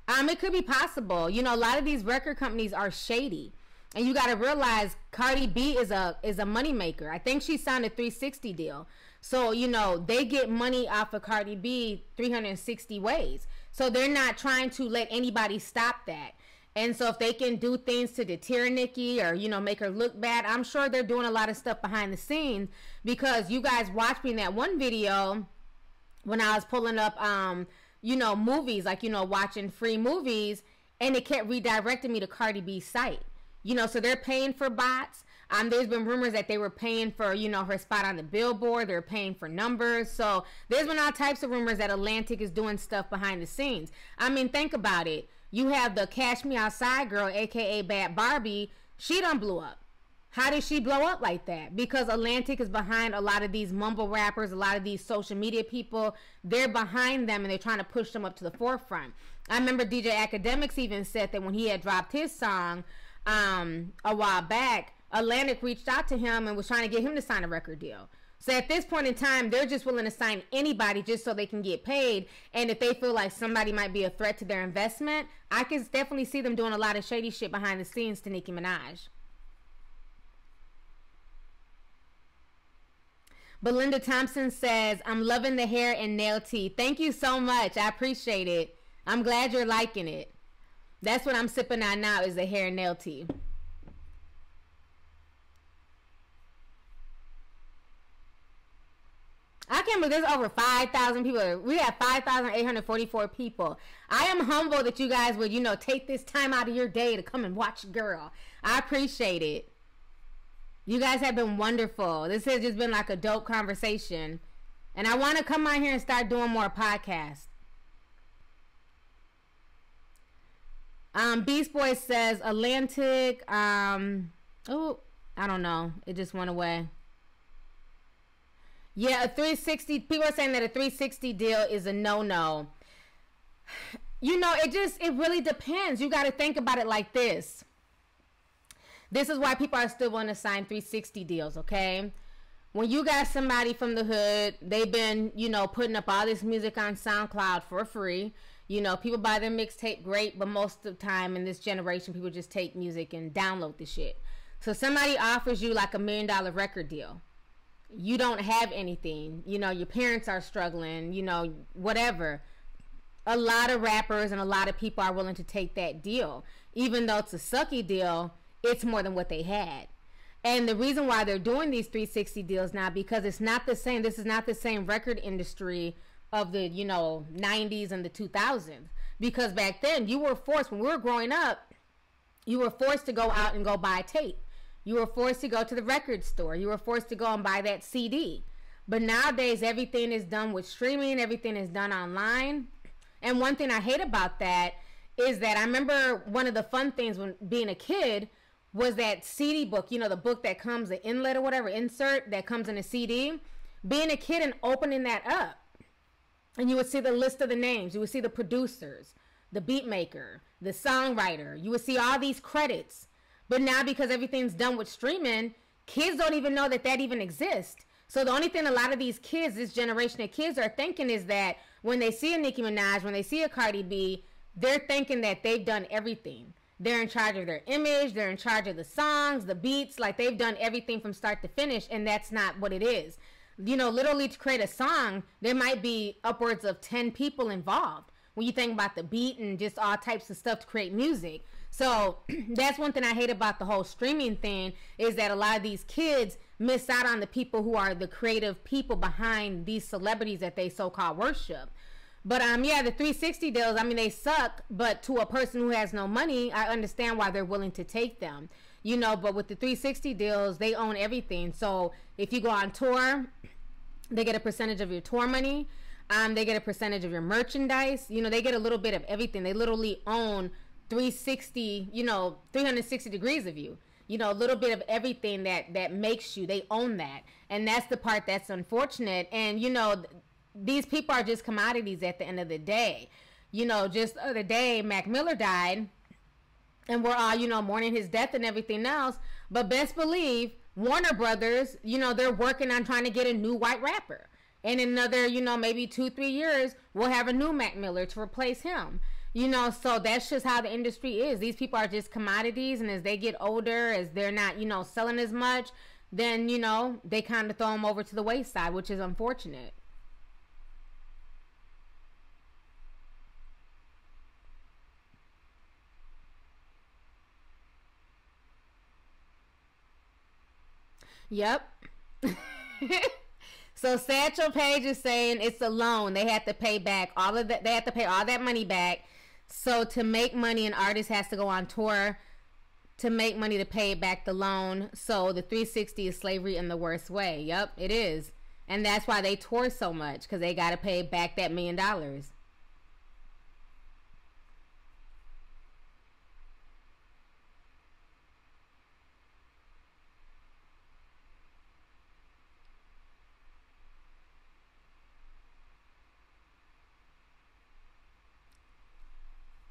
It could be possible. You know, a lot of these record companies are shady. And you got to realize Cardi B is a moneymaker. I think she signed a 360 deal. So, you know, they get money off of Cardi B 360 ways. So they're not trying to let anybody stop that. And so if they can do things to deter Nicki or, you know, make her look bad, I'm sure they're doing a lot of stuff behind the scenes, because you guys watched me in that one video when I was pulling up, you know, movies, like, you know, watching free movies, and it kept redirecting me to Cardi B's site. You know, so they're paying for bots. There's been rumors that they were paying for, you know, her spot on the billboard. They're paying for numbers. So there's been all types of rumors that Atlantic is doing stuff behind the scenes. I mean, think about it. You have the Cash Me Outside girl, a.k.a. Bad Barbie. She done blew up. How did she blow up like that? Because Atlantic is behind a lot of these mumble rappers, a lot of these social media people. They're behind them, and they're trying to push them up to the forefront. I remember DJ Academics even said that when he had dropped his song a while back, Atlantic reached out to him and was trying to get him to sign a record deal. So at this point in time, they're just willing to sign anybody just so they can get paid. And if they feel like somebody might be a threat to their investment, I can definitely see them doing a lot of shady shit behind the scenes to Nicki Minaj. Belinda Thompson says, I'm loving the hair and nail tea. Thank you so much. I appreciate it. I'm glad you're liking it. That's what I'm sipping on now, is the hair and nail tea. I can't believe there's over 5,000 people. We have 5,844 people. I am humble that you guys would, you know, take this time out of your day to come and watch Girl. I appreciate it. You guys have been wonderful. This has just been like a dope conversation. And I want to come on here and start doing more podcasts. Beast Boy says Atlantic. Oh, I don't know. It just went away. Yeah, a 360. People are saying that a 360 deal is a no-no. you know, it really depends. You got to think about it like this. This is why people are still wanting to sign 360 deals, okay? When you got somebody from the hood, they've been, you know, putting up all this music on SoundCloud for free. You know, people buy their mixtape, great, but most of the time in this generation, people just take music and download the shit. So somebody offers you like $1 million record deal. You don't have anything. You know, your parents are struggling, you know, whatever. A lot of rappers and a lot of people are willing to take that deal. Even though it's a sucky deal, it's more than what they had. And the reason why they're doing these 360 deals now, because it's not the same. This is not the same record industry of the, you know, 90s and the 2000s. Because back then, you were forced, when we were growing up, you were forced to go out and go buy tape. You were forced to go to the record store. You were forced to go and buy that CD. But nowadays, everything is done with streaming. Everything is done online. And one thing I hate about that is that I remember one of the fun things when being a kid was that CD book, you know, the book that comes, the inlet or whatever, insert that comes in a CD. Being a kid and opening that up, and you would see the list of the names. You would see the producers, the beat maker, the songwriter. You would see all these credits. But now, because everything's done with streaming, kids don't even know that that even exists. So the only thing a lot of these kids, this generation of kids, are thinking is that when they see a Nicki Minaj, when they see a Cardi B, they're thinking that they've done everything. They're in charge of their image. They're in charge of the songs, the beats. Like, they've done everything from start to finish, and that's not what it is. You know, literally to create a song, there might be upwards of 10 people involved when you think about the beat and just all types of stuff to create music. So that's one thing I hate about the whole streaming thing, is that a lot of these kids miss out on the people who are the creative people behind these celebrities that they so-called worship. But yeah, the 360 deals, I mean, they suck, but to a person who has no money, I understand why they're willing to take them. You know, but with the 360 deals, they own everything. So if you go on tour, they get a percentage of your tour money. They get a percentage of your merchandise. You know, they get a little bit of everything. They literally own 360, you know, 360 degrees of you. You know, a little bit of everything that makes you. They own that. And that's the part that's unfortunate. And, you know, these people are just commodities at the end of the day. You know, just the other day, Mac Miller died, and we're all, you know, mourning his death and everything else. But best believe, Warner Brothers, you know, they're working on trying to get a new white rapper. And in another, you know, maybe 2-3 years, we'll have a new Mac Miller to replace him. You know, so that's just how the industry is. These people are just commodities, and as they get older, as they're not, you know, selling as much, then, you know, they kind of throw them over to the wayside, which is unfortunate. Yep. So Satchel Paige is saying it's a loan. They have to pay back all of that. They have to pay all that money back. So to make money, an artist has to go on tour to make money to pay back the loan. So the 360 is slavery in the worst way. Yep, it is. And that's why they tour so much, because they got to pay back that $1 million.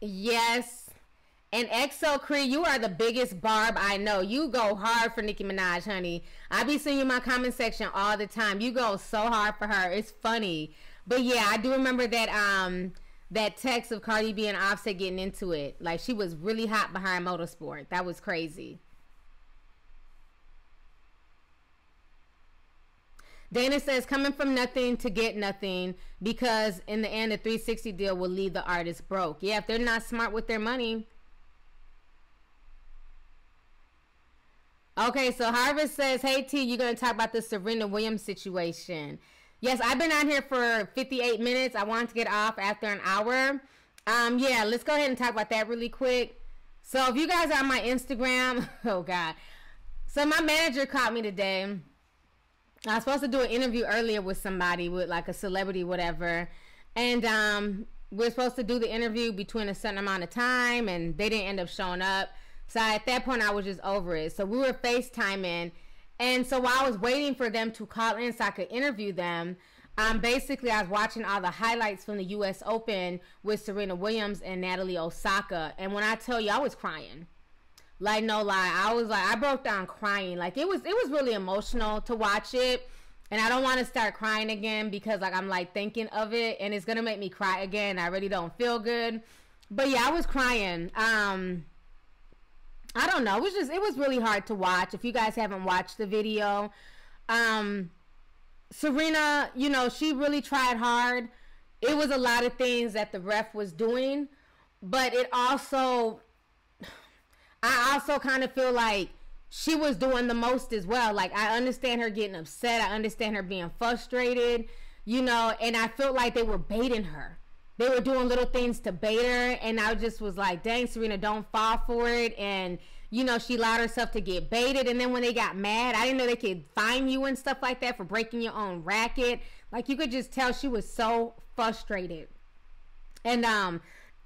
Yes. And XO Cree, you are the biggest barb I know. You go hard for Nicki Minaj, honey. I be seeing you in my comment section all the time. You go so hard for her. It's funny. But yeah, I do remember that that text of Cardi B and Offset getting into it. Like, she was really hot behind Motorsport. That was crazy. Dana says, coming from nothing to get nothing, because in the end, a 360 deal will leave the artist broke. Yeah, if they're not smart with their money. Okay, so Harvest says, hey, T, you're going to talk about the Serena Williams situation. Yes, I've been on here for 58 minutes. I wanted to get off after an hour. Yeah, let's go ahead and talk about that really quick. So if you guys are on my Instagram, oh, God. So my manager caught me today. I was supposed to do an interview earlier with somebody, with like a celebrity, whatever. And we're supposed to do the interview between a certain amount of time, and they didn't end up showing up. So at that point, I was just over it. So we were FaceTiming. And so while I was waiting for them to call in so I could interview them, Basically, I was watching all the highlights from the U.S. Open with Serena Williams and Natalie Osaka. And when I tell you, I was crying. Like, no lie. I broke down crying. Like, it was really emotional to watch it. And I don't want to start crying again because, like, I'm, like, thinking of it. And it's going to make me cry again. I really don't feel good. But, yeah, I was crying. I don't know. It was really hard to watch. If you guys haven't watched the video, Serena, you know, she really tried hard. It was a lot of things that the ref was doing, but I also kind of feel like she was doing the most as well. Like, I understand her getting upset. I understand her being frustrated, you know, and I felt like they were baiting her. They were doing little things to bait her, and I just was like, dang, Serena, don't fall for it. And, you know, she allowed herself to get baited. And then when they got mad, I didn't know they could fine you and stuff like that for breaking your own racket. Like, you could just tell she was so frustrated. And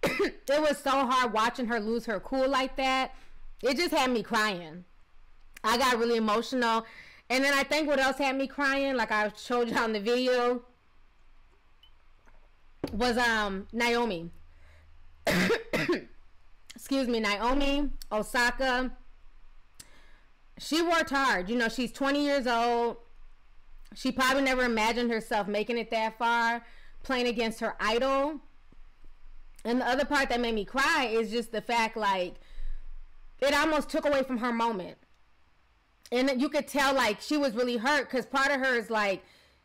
it was so hard watching her lose her cool like that. It just had me crying. I got really emotional. And then I think what else had me crying, like I showed you on the video, was Naomi. Excuse me, Naomi Osaka. She worked hard. You know, she's 20 years old. She probably never imagined herself making it that far, playing against her idol. And the other part that made me cry is just the fact, like, it almost took away from her moment. And you could tell, like, she was really hurt because part of her is, like,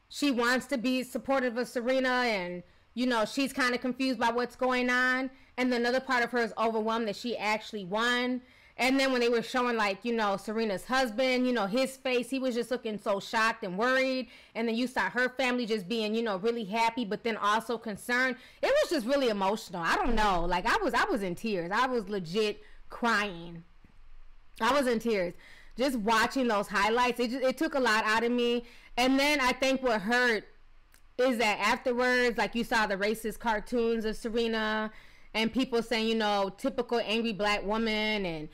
she wants to be supportive of Serena and, you know, she's kind of confused by what's going on. And then another part of her is overwhelmed that she actually won. And then when they were showing, like, you know, Serena's husband, you know, his face, he was just looking so shocked and worried. And then you saw her family just being, you know, really happy, but then also concerned. It was just really emotional. I don't know. Like, I was in tears. I was legit crying. I was in tears. Just watching those highlights, it took a lot out of me. And then I think what hurt is that afterwards, like, you saw the racist cartoons of Serena and people saying, you know, typical angry black woman, and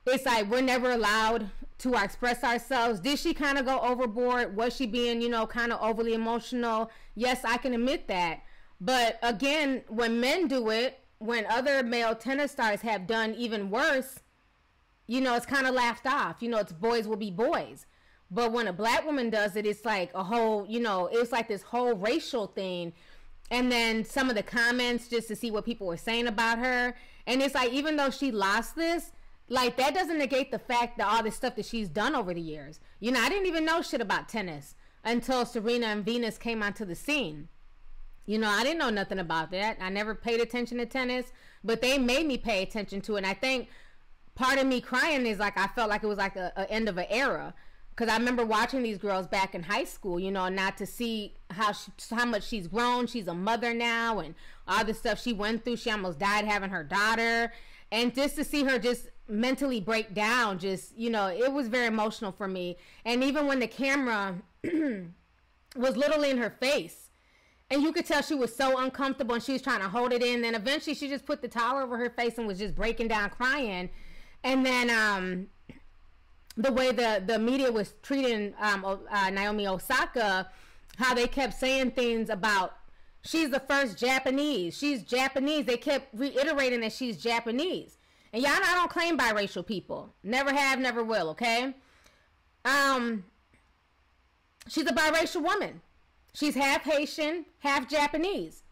it's like, we're never allowed to express ourselves. Did she kind of go overboard? Was she being, you know, kind of overly emotional? Yes, I can admit that. But again, when men do it, when other male tennis stars have done even worse, you know, it's kind of laughed off. You know, it's boys will be boys. But when a black woman does it, it's like a whole, you know, it's like this whole racial thing. And then some of the comments just to see what people were saying about her. And it's like, even though she lost this, like, that doesn't negate the fact that all this stuff that she's done over the years. You know, I didn't even know shit about tennis until Serena and Venus came onto the scene. You know, I didn't know nothing about that. I never paid attention to tennis, but they made me pay attention to it. And I think part of me crying is, like, I felt like it was like a end of an era. Because I remember watching these girls back in high school, you know, not to see how much she's grown. She's a mother now, and all the stuff she went through. She almost died having her daughter. And just to see her just mentally break down, just, you know, it was very emotional for me. And even when the camera was literally in her face, and you could tell she was so uncomfortable and she was trying to hold it in. Then eventually she just put the towel over her face and was just breaking down crying. And then the way the media was treating Naomi Osaka, how they kept saying things about, she's the first Japanese. She's Japanese. They kept reiterating that she's Japanese. And y'all know I don't claim biracial people. Never have, never will, okay? She's a biracial woman. She's half Haitian, half Japanese.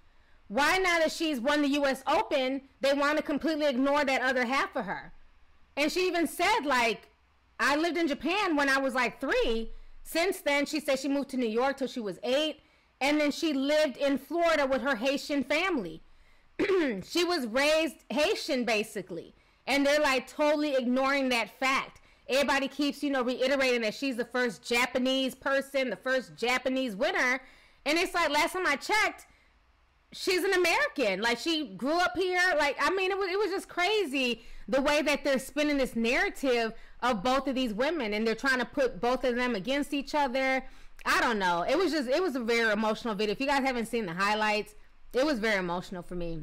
Why now that she's won the U.S. Open, they want to completely ignore that other half of her? And she even said, like, I lived in Japan when I was like 3. Since then, she said she moved to New York till she was 8. And then she lived in Florida with her Haitian family. She was raised Haitian, basically. And they're like totally ignoring that fact. Everybody keeps, you know, reiterating that she's the first Japanese person, the first Japanese winner. And it's like, last time I checked, she's an American. Like, she grew up here. Like, I mean, it was just crazy the way that they're spinning this narrative of both of these women, and they're trying to put both of them against each other. I don't know. It was a very emotional video. If you guys haven't seen the highlights, it was very emotional for me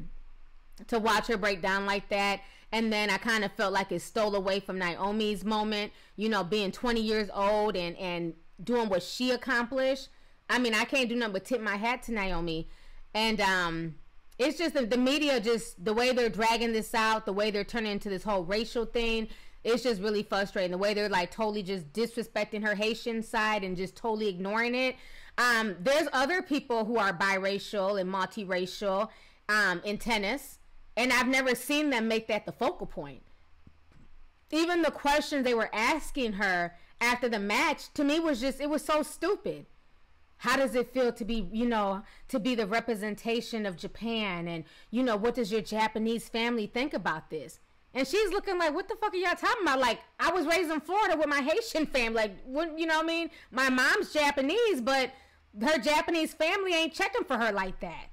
to watch her break down like that. And then I kind of felt like it stole away from Naomi's moment, you know, being 20 years old and doing what she accomplished. I mean, I can't do nothing but tip my hat to Naomi. And it's just the media, just the way they're dragging this out, the way they're turning into this whole racial thing. It's just really frustrating. The way they're like totally just disrespecting her Haitian side and just totally ignoring it. There's other people who are biracial and multiracial in tennis, and I've never seen them make that the focal point. Even the questions they were asking her after the match, to me, was just, it was so stupid. How does it feel to be, you know, to be the representation of Japan? And, you know, what does your Japanese family think about this? And she's looking like, what the fuck are y'all talking about? Like, I was raised in Florida with my Haitian family. Like, what, you know what I mean? My mom's Japanese, but her Japanese family ain't checking for her like that.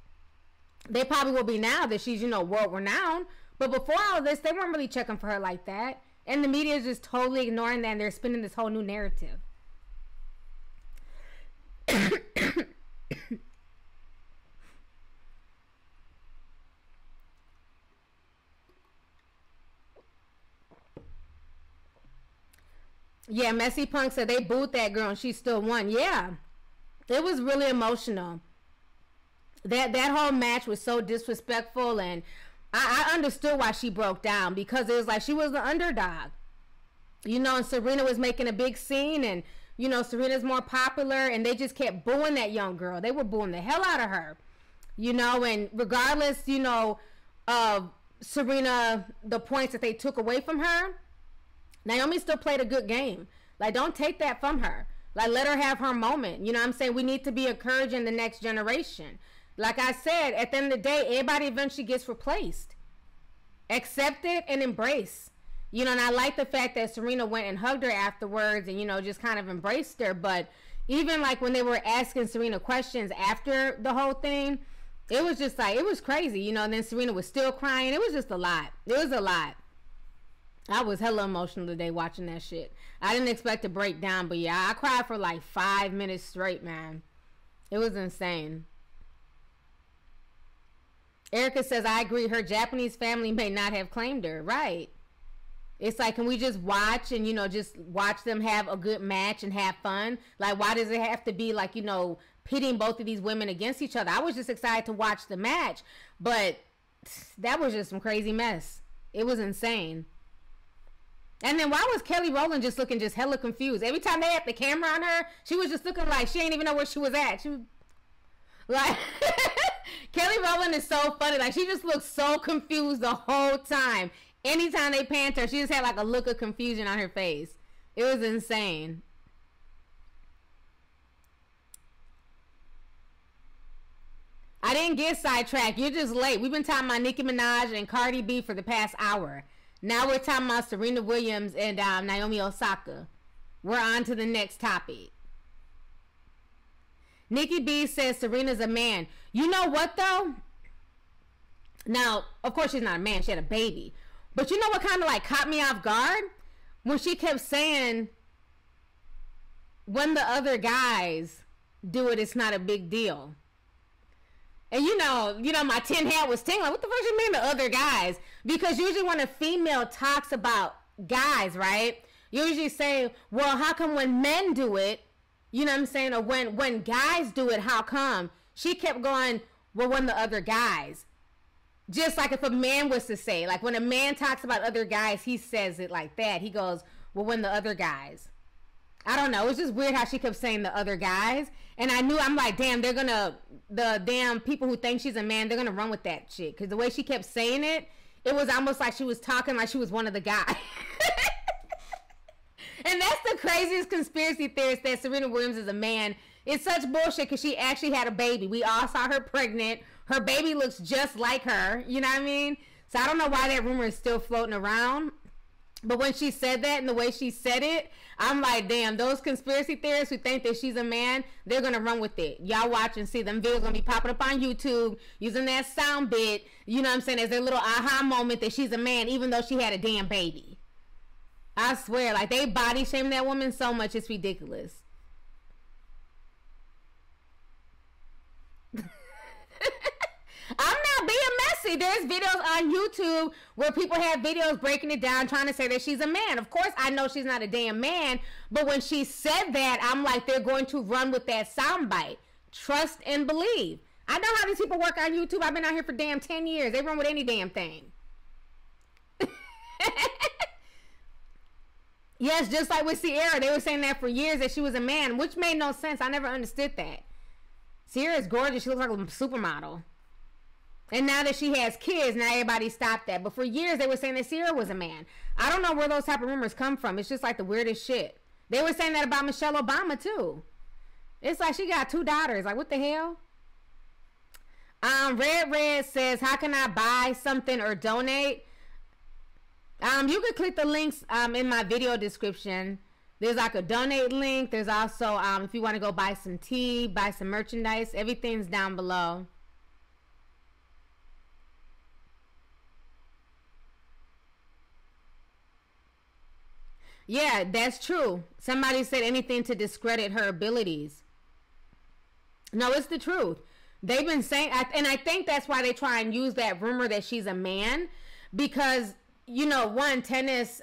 They probably will be now that she's, you know, world renowned. But before all of this, they weren't really checking for her like that. And the media is just totally ignoring that, and they're spinning this whole new narrative. Yeah, Messy Punk said they booed that girl and she still won. Yeah, it was really emotional. That whole match was so disrespectful, and I understood why she broke down, because it was like she was the underdog, you know, and Serena was making a big scene, and you know, Serena's more popular, and they just kept booing that young girl. They were booing the hell out of her, you know, and regardless, you know, of Serena, the points that they took away from her, Naomi still played a good game. Like, don't take that from her. Like, let her have her moment. You know what I'm saying? We need to be encouraging the next generation. Like I said, at the end of the day, everybody eventually gets replaced. Accept it and embrace. You know, and I like the fact that Serena went and hugged her afterwards and, you know, just kind of embraced her. But even like when they were asking Serena questions after the whole thing, it was just like, it was crazy, you know, and then Serena was still crying. It was just a lot. It was a lot. I was hella emotional today watching that shit. I didn't expect to break down, but yeah, I cried for like 5 minutes straight, man. It was insane. Erica says, I agree. Her Japanese family may not have claimed her. Right. It's like, can we just watch and, you know, just watch them have a good match and have fun? Like, why does it have to be like, you know, pitting both of these women against each other? I was just excited to watch the match, but that was just some crazy mess. It was insane. And then why was Kelly Rowland just looking just hella confused? Every time they had the camera on her, she was just looking like she ain't even know where she was at. She was like, Kelly Rowland is so funny. Like, she just looks so confused the whole time. Anytime they panned her, she just had like a look of confusion on her face. It was insane. I didn't get sidetracked. You're just late. We've been talking about Nicki Minaj and Cardi B for the past hour. Now we're talking about Serena Williams and Naomi Osaka. We're on to the next topic. Nikki B says Serena's a man. You know what, though? Now, of course, she's not a man. She had a baby. But you know what kind of, like, caught me off guard? When she kept saying, when the other guys do it, it's not a big deal. And you know, my tin hat was tingling. What the fuck you mean the other guys? Because usually when a female talks about guys, right? You usually say, well, how come when men do it, you know what I'm saying? Or when guys do it, how come? She kept going, well, when the other guys. Just like if a man was to say, like when a man talks about other guys, he says it like that. He goes, well, when the other guys. I don't know. It was just weird how she kept saying the other guys. And I'm like, damn, the damn people who think she's a man, they're going to run with that shit. Because the way she kept saying it, it was almost like she was talking like she was one of the guys. And that's the craziest conspiracy theorist, that Serena Williams is a man. It's such bullshit because she actually had a baby. We all saw her pregnant. Her baby looks just like her. You know what I mean? So I don't know why that rumor is still floating around. But when she said that and the way she said it, I'm like, damn, those conspiracy theorists who think that she's a man, they're going to run with it. Y'all watch and see. Them videos going to be popping up on YouTube using that sound bit, you know what I'm saying, as their little aha moment that she's a man, even though she had a damn baby. I swear, like, they body shame that woman so much, it's ridiculous. I'm not being messy. There's videos on YouTube where people have videos breaking it down, trying to say that she's a man. Of course, I know she's not a damn man, but when she said that, I'm like, they're going to run with that soundbite. trust and believe. I know how these people work on YouTube. I've been out here for damn 10 years. They run with any damn thing. Yes, just like with Sierra, they were saying that for years that she was a man, which made no sense. I never understood that. Sierra's gorgeous. She looks like a supermodel. And now that she has kids, now everybody stopped that. But for years, they were saying that Sierra was a man. I don't know where those type of rumors come from. It's just like the weirdest shit. They were saying that about Michelle Obama, too. It's like she got 2 daughters. Like, what the hell? Red says, how can I buy something or donate? You can click the links in my video description. There's like a donate link. There's also, if you want to go buy some tea, buy some merchandise, everything's down below. Yeah, that's true. Somebody said anything to discredit her abilities. No, it's the truth. They've been saying, and I think that's why they try and use that rumor that she's a man, because, you know, one, tennis,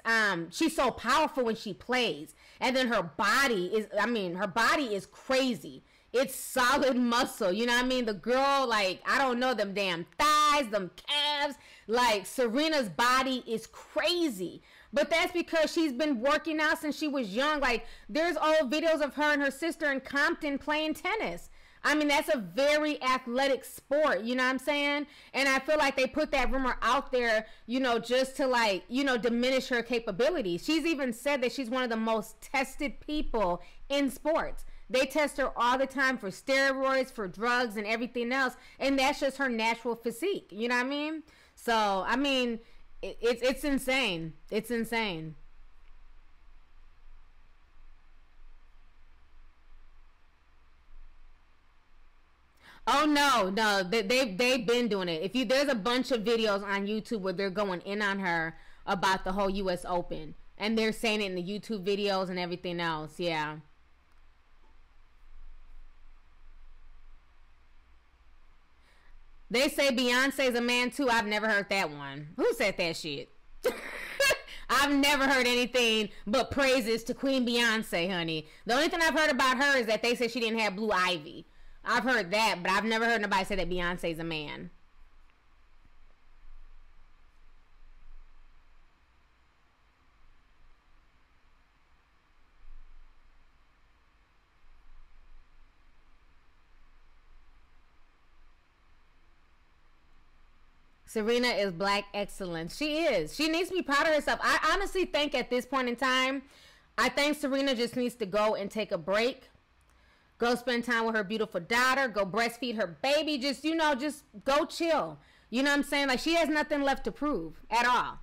she's so powerful when she plays, and then her body is crazy. It's solid muscle, you know what I mean? The girl, like, I don't know, them damn thighs, them calves, like, Serena's body is crazy. But that's because she's been working out since she was young. Like, there's old videos of her and her sister in Compton playing tennis. I mean, that's a very athletic sport, you know what I'm saying? And I feel like they put that rumor out there, you know, just to, like, you know, diminish her capabilities. She's even said that she's one of the most tested people in sports. They test her all the time for steroids, for drugs, and everything else. And that's just her natural physique, you know what I mean? So, I mean, it's insane. It's insane. Oh no, they've been doing it. There's a bunch of videos on YouTube where they're going in on her about the whole U.S. Open, and they're saying it in the YouTube videos and everything else. Yeah. They say Beyonce's a man too. I've never heard that one. Who said that shit? I've never heard anything but praises to Queen Beyonce, honey. The only thing I've heard about her is that they said she didn't have blue ivy. I've heard that, but I've never heard nobody say that Beyonce's a man. Serena is black excellence. She is. She needs to be proud of herself. I honestly think at this point in time, I think Serena just needs to go and take a break. Go spend time with her beautiful daughter. Go breastfeed her baby. Just, you know, just go chill. You know what I'm saying? Like, she has nothing left to prove at all.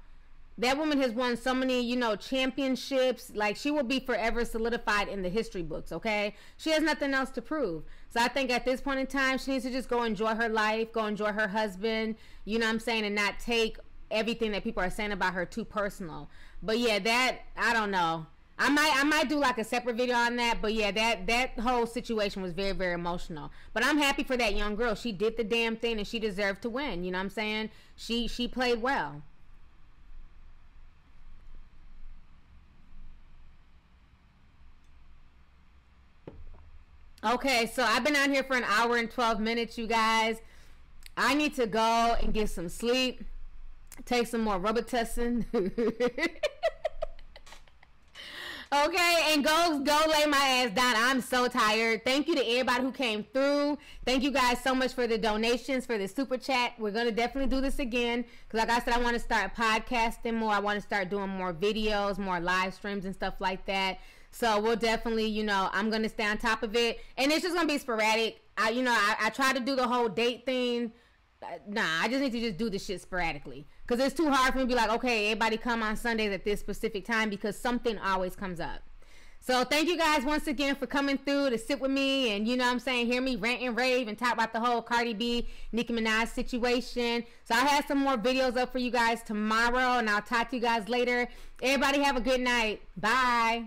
That woman has won so many, you know, championships. Like, she will be forever solidified in the history books, okay? She has nothing else to prove. So I think at this point in time, she needs to just go enjoy her life, go enjoy her husband, you know what I'm saying, and not take everything that people are saying about her too personal. But yeah, that, I don't know. I might do like a separate video on that, but yeah, that whole situation was very, very emotional. But I'm happy for that young girl. She did the damn thing and she deserved to win, you know what I'm saying? She played well. Okay, so I've been out here for an hour and 12 minutes, you guys. I need to go and get some sleep, take some more Robitussin. Okay, and go lay my ass down. I'm so tired. Thank you to everybody who came through. Thank you guys so much for the donations, for the super chat. We're going to definitely do this again. Because like I said, I want to start podcasting more. I want to start doing more videos, more live streams and stuff like that. So we'll definitely, you know, I'm going to stay on top of it. And it's just going to be sporadic. I try to do the whole date thing. Nah, I just need to just do this shit sporadically. Because it's too hard for me to be like, okay, everybody come on Sundays at this specific time, because something always comes up. So thank you guys once again for coming through to sit with me and, you know what I'm saying, hear me rant and rave and talk about the whole Cardi B, Nicki Minaj situation. So I'll have some more videos up for you guys tomorrow, and I'll talk to you guys later. Everybody have a good night. Bye.